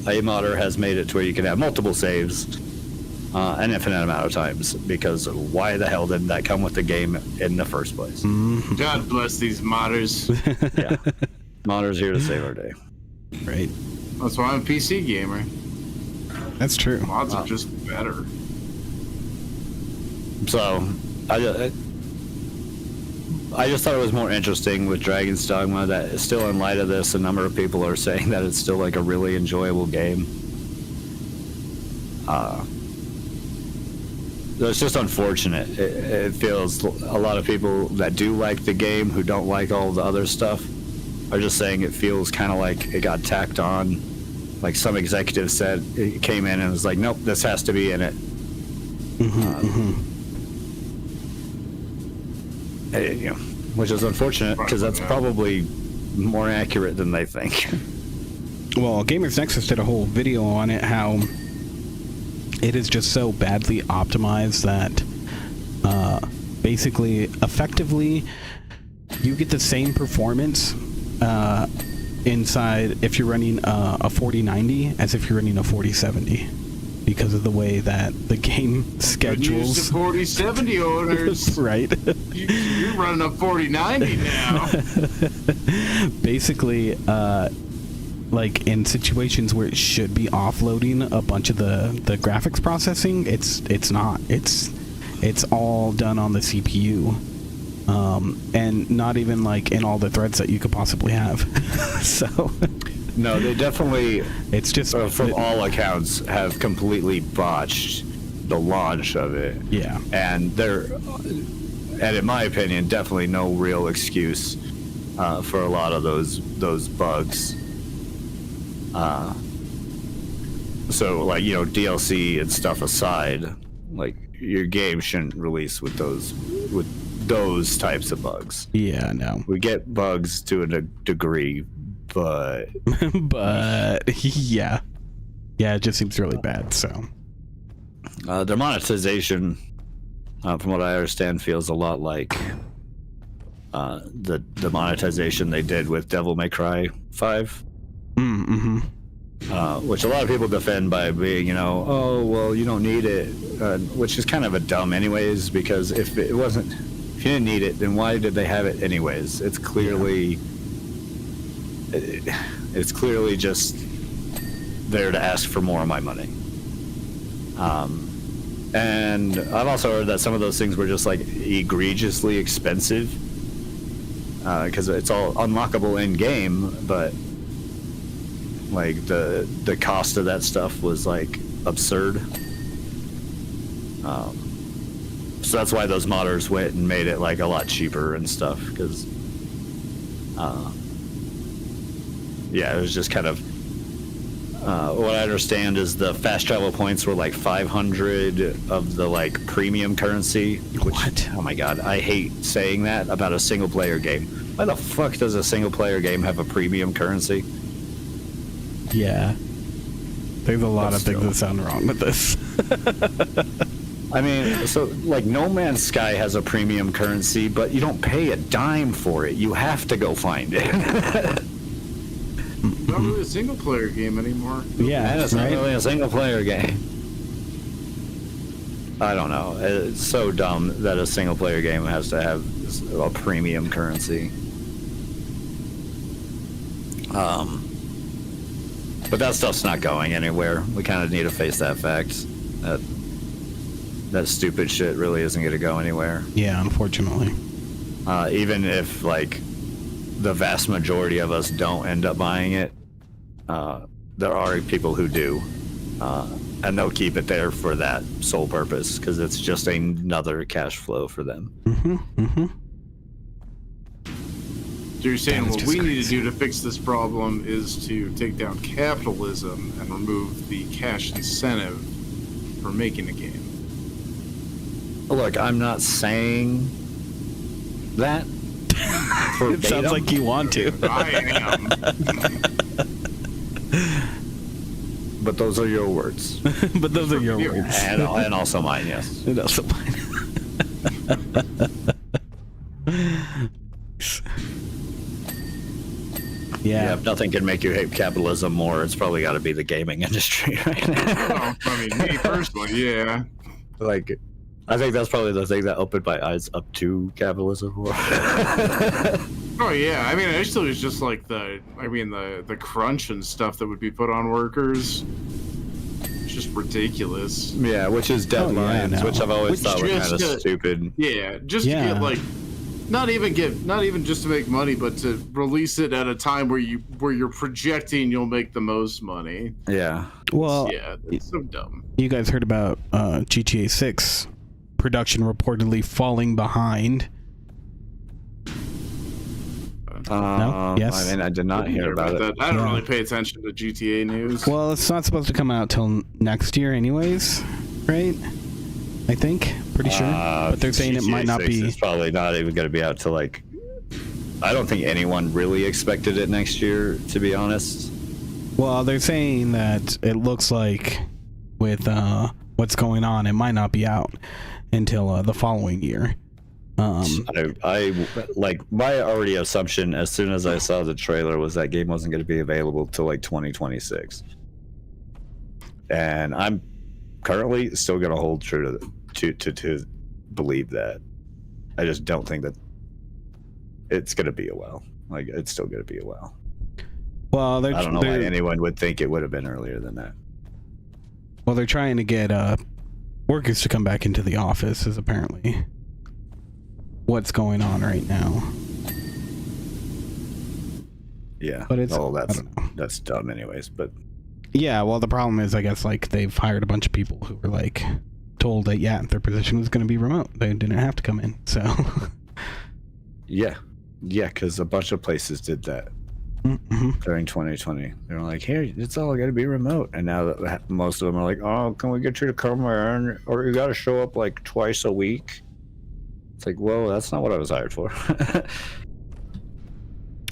a modder has made it to where you can have multiple saves an infinite amount of times, because why the hell didn't that come with the game in the first place? Mm-hmm. God bless these modders. Yeah. Modders here to save our day. Right. That's why I'm a PC gamer. That's true. Mods are just better. So, I just thought it was more interesting with Dragon's Dogma that still, in light of this, a number of people are saying that it's still like a really enjoyable game. It's just unfortunate. It feels a lot of people that do like the game, who don't like all the other stuff, are just saying it feels kind of like it got tacked on. Like some executive said, it came in and was like, nope, this has to be in it. You know, which is unfortunate, because that's probably more accurate than they think. Well, Gamers Nexus did a whole video on it, how it is just so badly optimized that basically, effectively, you get the same performance inside if you're running a 4090 as if you're running a 4070. Because of the way that the game schedules. Use the 4070 owners. Right. You're running a 4090 now. Basically, like in situations where it should be offloading a bunch of the graphics processing, it's not. It's all done on the CPU. And not even like in all the threads that you could possibly have. So no, they definitely, it's just from all accounts, have completely botched the launch of it. Yeah. And in my opinion, definitely no real excuse for a lot of those bugs. So, like, you know, DLC and stuff aside, like, your game shouldn't release with those types of bugs. Yeah, no. We get bugs to a degree, but yeah, it just seems really bad. So their monetization, from what I understand, feels a lot like the monetization they did with Devil May Cry 5. Which a lot of people defend by being, you know, oh well, you don't need it, which is kind of a dumb anyways, because if you didn't need it, then why did they have it anyways? It's clearly just there to ask for more of my money. And I've also heard that some of those things were just like egregiously expensive, because it's all unlockable in game, but like the cost of that stuff was like absurd. So that's why those modders went and made it like a lot cheaper and stuff, because yeah, it was just kind of what I understand is the fast travel points were like 500 of the like premium currency. What? Oh my god, I hate saying that about a single player game. Why the fuck does a single player game have a premium currency? Yeah, there's a lot of things that sound wrong with this. I mean, so like No Man's Sky has a premium currency, but you don't pay a dime for it. You have to go find it. Not really a single player game anymore. Yeah, and it's not really a single player game. I don't know. It's so dumb that a single player game has to have a premium currency. But that stuff's not going anywhere. We kind of need to face that fact. That stupid shit really isn't going to go anywhere. Yeah, unfortunately. Even if, like, the vast majority of us don't end up buying it, there are people who do. and they'll keep it there for that sole purpose because it's just another cash flow for them. So you're saying what we need to do to fix this problem is to take down capitalism and remove the cash incentive for making a game. Look, I'm not saying that. It sounds like you want to. I am. But those are your words. But those are your words. And also mine, yes. And also mine. Yeah, if nothing can make you hate capitalism more, it's probably got to be the gaming industry right now. Well, I mean, me personally, yeah. Like, I think that's probably the thing that opened my eyes up to capitalism more. Oh yeah, I mean, initially it was just like the crunch and stuff that would be put on workers. It's just ridiculous. Yeah, which is deadlines, which I've always thought were kind of stupid. Yeah, just to get like, not even just to make money, but to release it at a time where you're projecting you'll make the most money. Yeah. Well, yeah, it's so dumb. You guys heard about GTA 6 production reportedly falling behind? No? Yes? I mean, I did not hear about it. I don't really pay attention to GTA news. Well, it's not supposed to come out till next year anyways, right? I think. Pretty sure. But they're saying GTA it might not be... It's probably not even going to be out till, like... I don't think anyone really expected it next year, to be honest. Well, they're saying that it looks like with what's going on, it might not be out until the following year. I like my already assumption as soon as I saw the trailer was that game wasn't going to be available till like 2026, and I'm currently still going to hold true to believe that. I just don't think that it's going to be a while. Like, it's still going to be a while. Well, I don't know why anyone would think it would have been earlier than that. Well, they're trying to get workers to come back into the office, is apparently what's going on right now. Yeah, but it's that's dumb anyways. But yeah, well, the problem is, I guess, like, they've hired a bunch of people who were like told that their position was going to be remote. They didn't have to come in. So yeah, because a bunch of places did that. During 2020, they were like, "Here, it's all got to be remote," and now that most of them are like, "Oh, can we get you to come in, or you got to show up like twice a week?" It's like, whoa, that's not what I was hired for.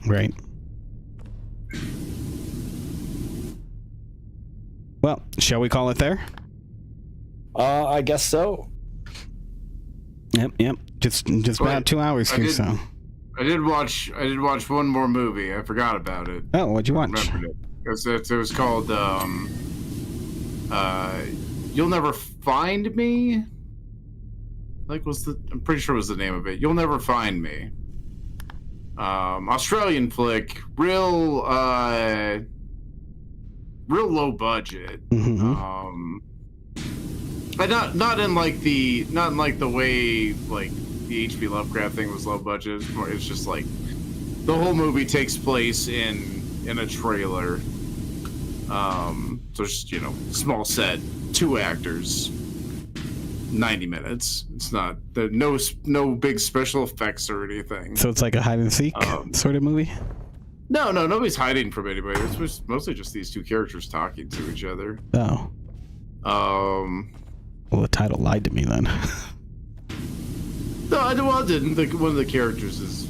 Right. Well, shall we call it there? I guess so. Yep. Just about 2 hours here, so. I did watch one more movie. I forgot about it. Oh, what'd you watch? It was called You'll Never Find Me. I'm pretty sure it was the name of it. You'll Never Find Me. Australian flick, real low budget. But not in like the way like the H.P. Lovecraft thing was low budget. It's just like the whole movie takes place in a trailer. So just, small set, 2 actors, 90 minutes. It's not no big special effects or anything. So it's like a hide and seek sort of movie? No, nobody's hiding from anybody. It's mostly just these 2 characters talking to each other. Oh. Well, the title lied to me then. No, I didn't. One of the characters is,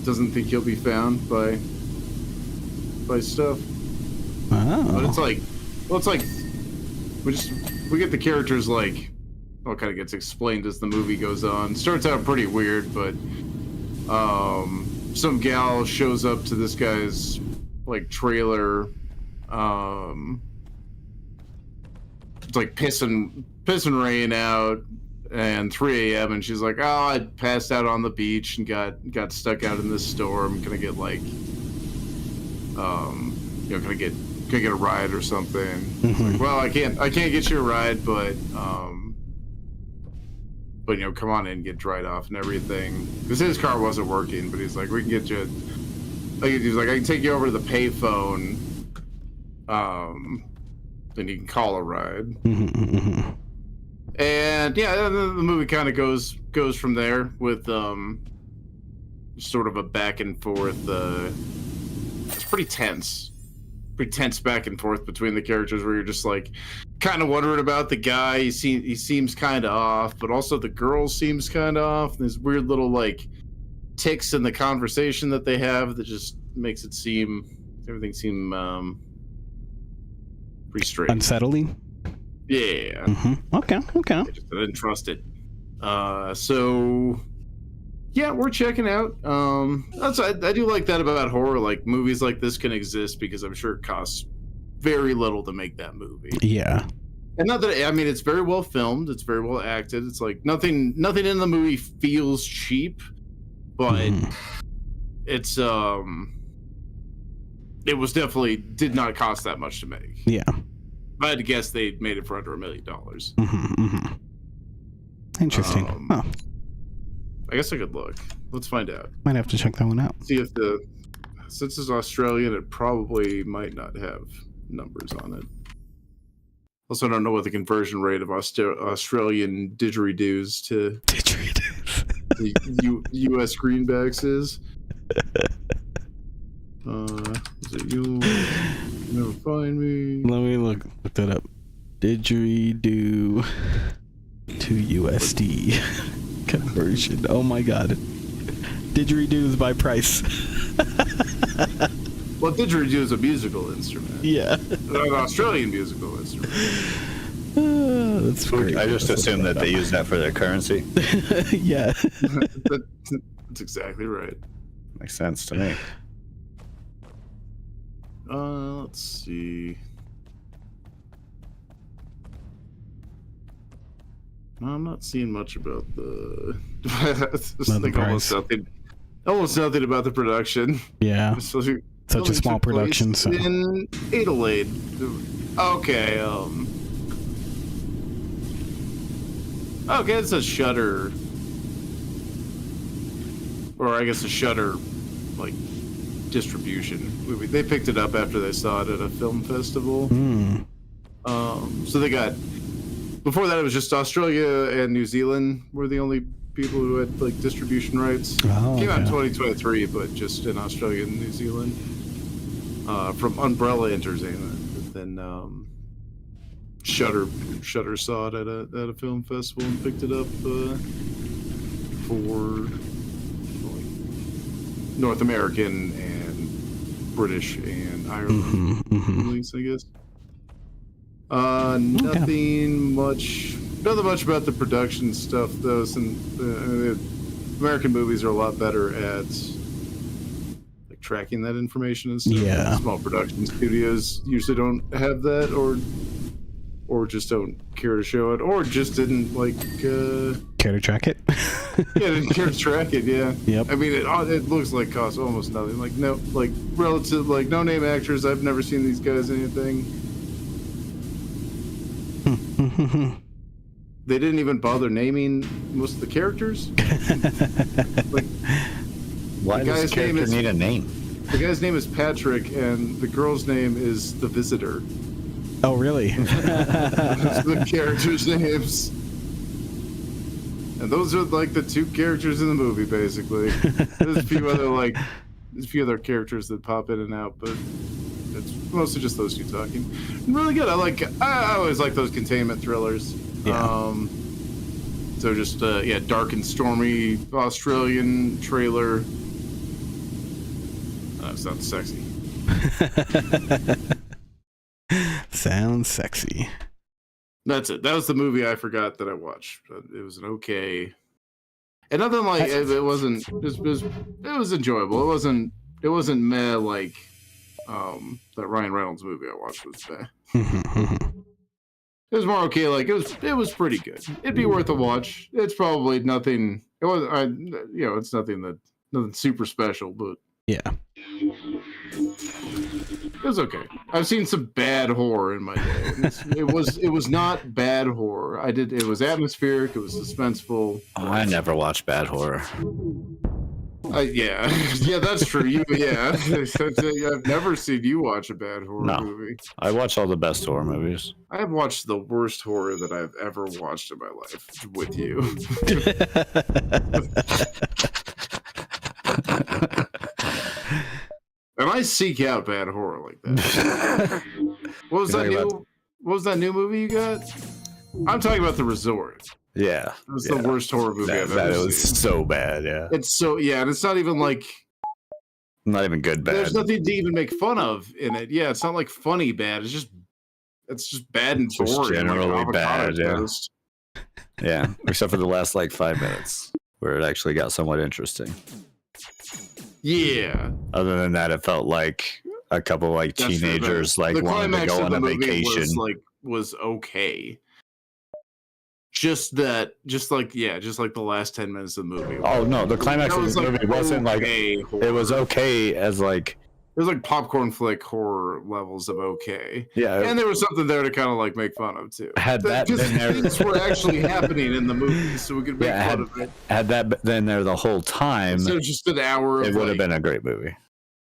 doesn't think he'll be found by stuff. Oh. But it's like we get the characters like, well, kind of gets explained as the movie goes on. Starts out pretty weird, but some gal shows up to this guy's like trailer. It's like pissing rain out. And 3 a.m. and she's like, "Oh, I passed out on the beach and got stuck out in this storm. Gonna get like, gonna get a ride or something." Like, well, I can't get you a ride, but come on in and get dried off and everything. Because his car wasn't working, but he's like, "We can get you." He's like, "I can take you over to the payphone, then you can call a ride. And yeah, the movie kind of goes from there with sort of a back and forth. It's pretty tense back and forth between the characters, where you're just like kind of wondering about the guy. He seems kind of off, but also the girl seems kind of off. There's weird little like ticks in the conversation that they have that just makes everything seem pretty strange, unsettling. Yeah. Okay. I didn't trust it. So yeah, we're checking out. I do like that about horror. Like movies like this can exist because I'm sure it costs very little to make that movie. Yeah. And not that, I mean, it's very well filmed. It's very well acted. It's like nothing in the movie feels cheap, but it's it was definitely did not cost that much to make. Yeah. If I had to guess, they made it for under $1 million. Interesting. I guess I could look. Let's find out. Might have to check that one out. See if since it's Australian, it probably might not have numbers on it. Also, I don't know what the conversion rate of Australian didgeridoos to the U.S. greenbacks is. Is it you? Never find me. Let me look that up. Didgeridoo to USD conversion. Oh my god. Didgeridoos by price. Well, didgeridoo is a musical instrument. Yeah. An Australian musical instrument. That's great. I just assume that they use that for their currency. Yeah. That's exactly right. Makes sense to me. Let's see. No, I'm not seeing much about the. Almost nothing about the production. Yeah. Such a small production. So. In Adelaide. Okay. Okay, it's a Shudder. Or I guess a Shudder, like, distribution movie. They picked it up after they saw it at a film festival. So they got. Before that, it was just Australia and New Zealand were the only people who had like distribution rights. Came out in 2023, but just in Australia and New Zealand. From Umbrella Entertainment. Then Shudder saw it at a film festival and picked it up for like, North American and British and Ireland release, I guess. Nothing much about the production stuff though, since American movies are a lot better at like tracking that information and stuff. Yeah. Small production studios usually don't have that, or just don't care to show it, or just didn't like care to track it. Yeah, didn't care to track it. Yeah. Yep. I mean, it looks like costs almost nothing. Like no, like relative, like no name actors. I've never seen these guys in anything. They didn't even bother naming most of the characters. Like, why does the character need a name? The guy's name is Patrick, and the girl's name is the Visitor. Oh, really? The characters' names. And those are like the two characters in the movie, basically. There's a few other characters that pop in and out, but it's mostly just those two talking. Really good. I always like those containment thrillers. Yeah. So just dark and stormy Australian trailer. Sounds sexy. Sounds sexy. That's it. That was the movie I forgot that I watched. It was an okay. And nothing like it wasn't. It was enjoyable. It wasn't meh like that Ryan Reynolds movie I watched was meh. It was more okay. Like it was pretty good. It'd be worth a watch. It's probably nothing. It was it's nothing super special, but yeah. It was okay. I've seen some bad horror in my day. It was not bad horror. It was atmospheric. It was suspenseful. I never watched bad horror. Yeah, yeah, that's true. I've never seen you watch a bad horror movie. I watch all the best horror movies. I have watched the worst horror that I've ever watched in my life with you. And I seek out bad horror like that. What was that new movie you got? I'm talking about The Resort. Yeah, it was the worst horror movie I've ever seen. It was so bad. Yeah, it's so and it's not even like not even good bad. There's nothing to even make fun of in it. Yeah, it's not like funny bad. It's just bad and boring. Generally like bad. Yeah, except for the last like 5 minutes where it actually got somewhat interesting. Yeah. Other than that, it felt like a couple like teenagers like wanted to go on a vacation. Was okay. Just like the last 10 minutes of the movie. Oh no, the climax of the movie wasn't like it was okay as like it was like popcorn flick horror levels of okay. Yeah, and there was something there to kind of like make fun of too. Had that been there, things were actually happening in the movie, so we could make fun of it. Had that been there the whole time, so just an hour. It would have been a great movie.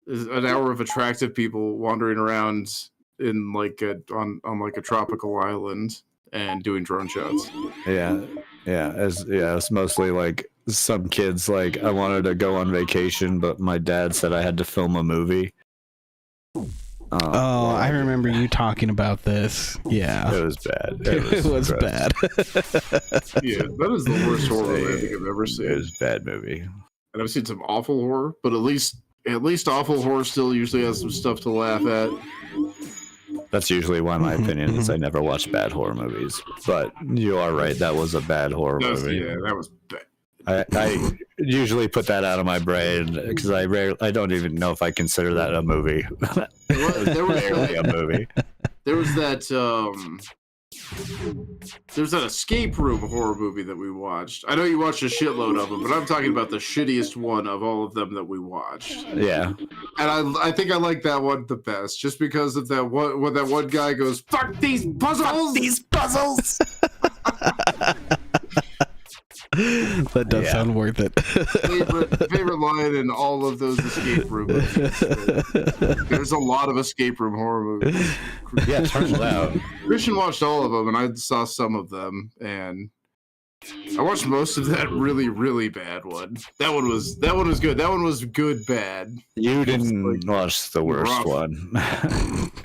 An hour of attractive people wandering around in like on like a tropical island and doing drone shots. It's mostly like some kids like I wanted to go on vacation, but my dad said I had to film a movie. I remember you talking about this. Yeah, it was bad. It was bad. Yeah, that is the worst horror movie I think I've ever seen. It was a bad movie, and I've seen some awful horror, but at least awful horror still usually has some stuff to laugh at. That's usually one of my opinions. I never watch bad horror movies, but you are right. That was a bad horror movie. Yeah, that was bad. I usually put that out of my brain because I don't even know if I consider that a movie. There was barely a movie. There was that escape room horror movie that we watched. I know you watched a shitload of them, but I'm talking about the shittiest one of all of them that we watched. Yeah, and I think I like that one the best, just because of that one when that one guy goes, "Fuck these puzzles! Fuck these puzzles!" That does sound worth it. favorite line in all of those escape room movies. There's a lot of escape room horror movies. Yeah, it turns out. Christian watched all of them, and I saw some of them, and I watched most of that really, really bad one. That one was good. That one was good bad. You didn't watch the worst one.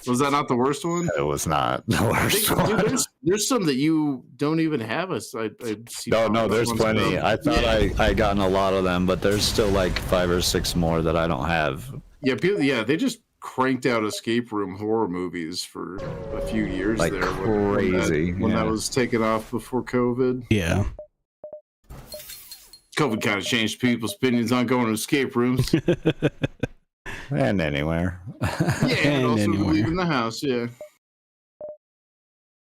Was that not the worst one? It was not the worst one. Dude, there's some that you don't even have. I see. No, there's plenty. I thought I gotten a lot of them, but there's still like 5 or 6 more that I don't have. Yeah, they just cranked out escape room horror movies for a few years like there. Crazy. When that was taken off before COVID. Yeah. COVID kind of changed people's opinions on going to escape rooms. And anywhere. Yeah, and also leaving the house, yeah.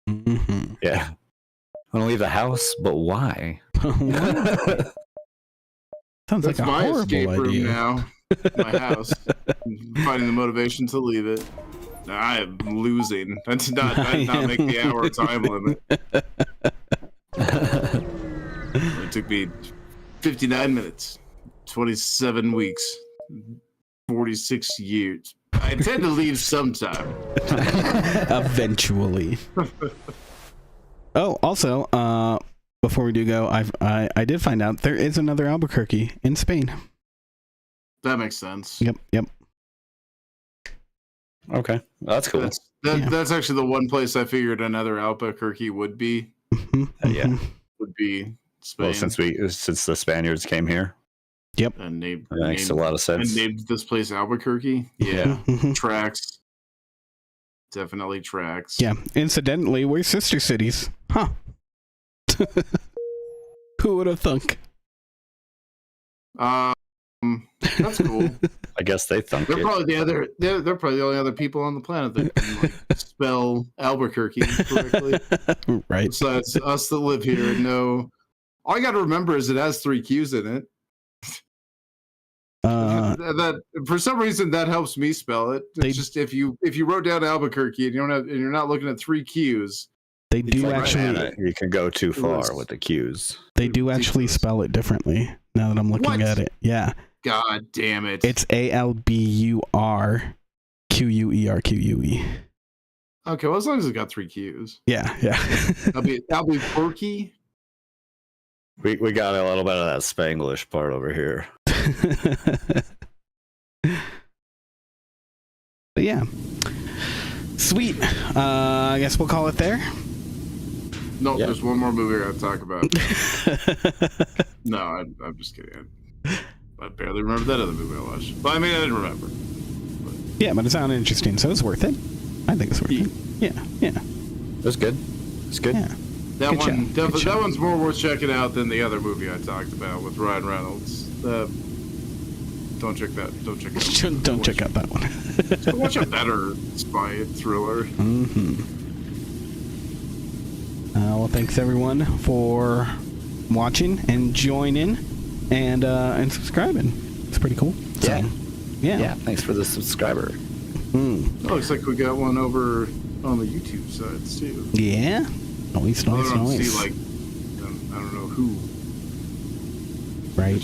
Mm-hmm. Yeah. I want to leave the house, but why? Sounds That's like a my horrible escape room idea. now. My house. Finding the motivation to leave it. I am losing. I did not make the hour time limit. It took me 59 minutes, 27 weeks, 46 years. I intend to leave sometime. Eventually. Oh, also, before we do go, I did find out there is another Albuquerque in Spain. That makes sense. Yep. Okay, that's cool. That's actually the one place I figured another Albuquerque would be. Yeah, would be Spain. Well, since the Spaniards came here. Yep, and that makes a lot of sense. And named this place Albuquerque. Yeah, tracks. Definitely tracks. Yeah. Incidentally, we're sister cities, huh? Who would have thunk? That's cool. I guess they thunk They're probably they're probably the only other people on the planet that can like, spell Albuquerque correctly. Right. Besides us that live here and know. All I got to remember is it has 3 Q's in it. That for some reason that helps me spell it. It's just if you wrote down Albuquerque and you're not looking at 3 Q's. They do actually. You can go too far with the Q's. They do actually spell it differently. Now that I'm looking at it, yeah. God damn it. It's ALBURQUERQUE. Okay, well, as long as it got 3 Qs. Yeah. That'll be Porky. We got a little bit of that Spanglish part over here. But yeah. Sweet. I guess we'll call it there. No, There's one more movie I gotta talk about. No, I'm just kidding. I barely remember that other movie I watched. But I mean, I didn't remember. But. Yeah, but it sounded interesting, so it's worth it. I think it's worth it. Yeah. That's good. It's good. Yeah. That one's more worth checking out than the other movie I talked about with Ryan Reynolds. Don't check that. Don't check it out. Don't check out that one. Watch a better spy thriller. Well, thanks everyone for watching and joining and subscribing. It's pretty cool. Yeah. So, yeah. Thanks for the subscriber. Looks like we got one over on the YouTube sides too. Yeah. Nice. I don't see I don't know who. Right.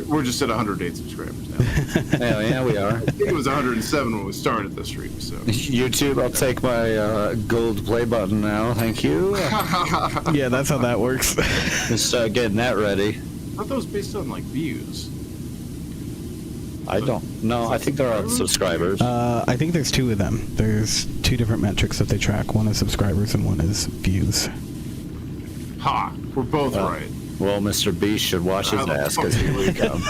We're just at 108 subscribers now. Yeah, we are. I think it was 107 when we started the stream. So YouTube, I'll take my gold play button now. Thank you. Yeah, that's how that works. Let's start getting that ready. I thought that was based on like views. I don't know. I think they're on subscribers. I think there's 2 of them. There's 2 different metrics that they track. One is subscribers and one is views. Ha! We're both right. Well, Mr. Beast should watch his ass because he will come.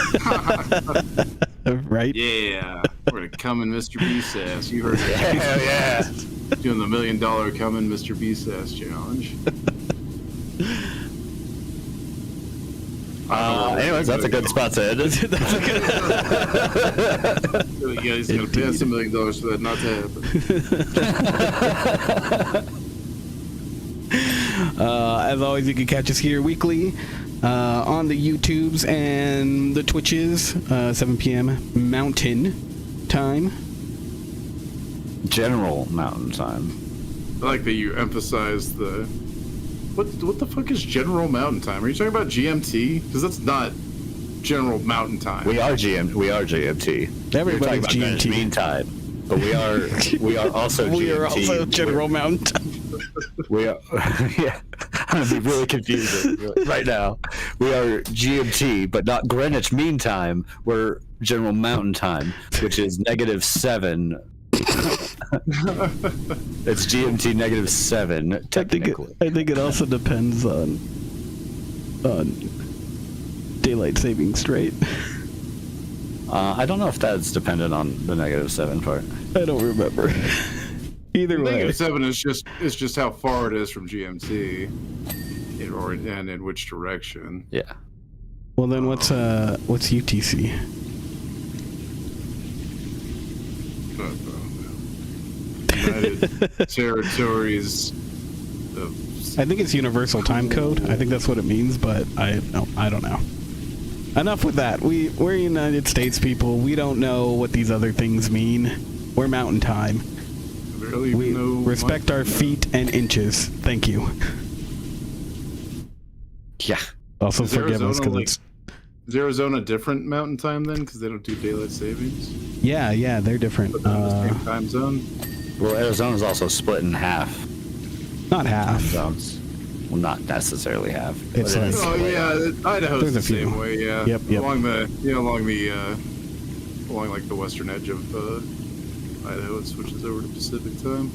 Right? Yeah. We're gonna come in Mr. Beast's ass. You heard it. Hell yeah. Doing the $1 million come in Mr. Beast's ass challenge. Anyways, that's a good spot to end it. Yeah, he's gonna pay us $1 million for that not to happen. As always, you can catch us here weekly on the YouTubes and the Twitches, 7 p.m. Mountain Time. General Mountain Time. I like that you emphasize the... What the fuck is General Mountain Time? Are you talking about GMT? Because that's not General Mountain Time. We are GMT. Everybody's GMT. Mean Time, but we are also GMT. We are also General Mountain Time. We are, yeah. I'm gonna be really confused right now. We are GMT, but not Greenwich Mean Time. We're General Mountain Time, which is -7. It's GMT -7. Technically, I think it also depends on daylight savings rate. I don't know if that's dependent on the -7 part. I don't remember. Either way, -7 is just how far it is from GMT, and in which direction. Yeah. Well, then what's UTC? United Territories of... I think it's Universal Time Code. I think that's what it means, but I don't know. Enough with that. We're United States people. We don't know what these other things mean. We're Mountain Time. We respect our feet and inches. Thank you. Yeah. Also forgive us because it's... Is Arizona different Mountain Time then? Because they don't do daylight savings? Yeah, they're different. But they're in the same time zone? Well, Arizona's also split in half. Not half. Zones. Well, not necessarily half. It's like, Idaho's the same way. Yeah. Yep. Along like the western edge of Idaho, it switches over to Pacific time.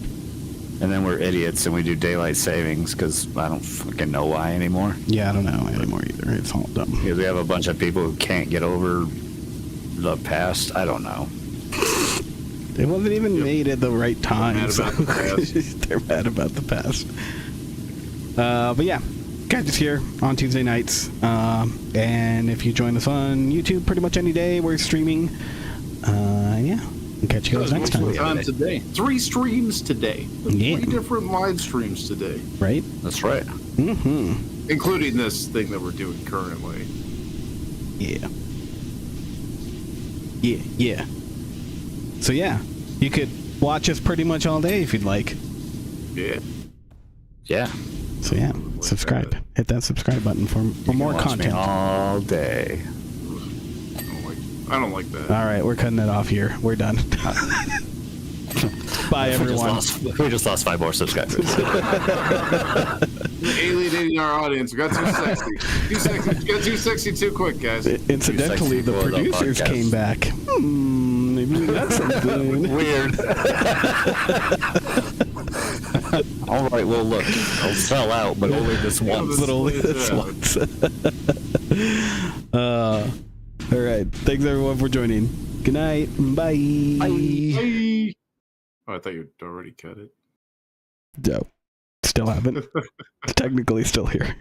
And then we're idiots and we do daylight savings because I don't fucking know why anymore. Yeah, I don't know anymore either. It's all dumb. Because we have a bunch of people who can't get over the past. I don't know. It wasn't even made at the right time. They're mad about the past. They're mad about the past. But yeah, catch us here on Tuesday nights. And if you join us on YouTube pretty much any day, we're streaming. Yeah. We'll catch you guys next time. Today. 3 streams today. Yeah. 3 different live streams today. Right? That's right. Mm-hmm. Including this thing that we're doing currently. Yeah. Yeah. So yeah, you could watch us pretty much all day if you'd like. Yeah. So yeah, subscribe. Hit that subscribe button for more watch content. Me all day. I don't like I don't like that. All right, we're cutting it off here. We're done. Bye, everyone. We just lost 5 more subscribers. Alienating our audience. We got too sexy. Too sexy. We got too sexy too quick, guys. Incidentally, the producers came back. Maybe we got something. Weird. All right, well, look. I'll sell out, but only this once. But only this once. All right. Thanks, everyone, for joining. Good night. Bye. Bye. Oh, I thought you'd already cut it. No. Still haven't. Technically still here.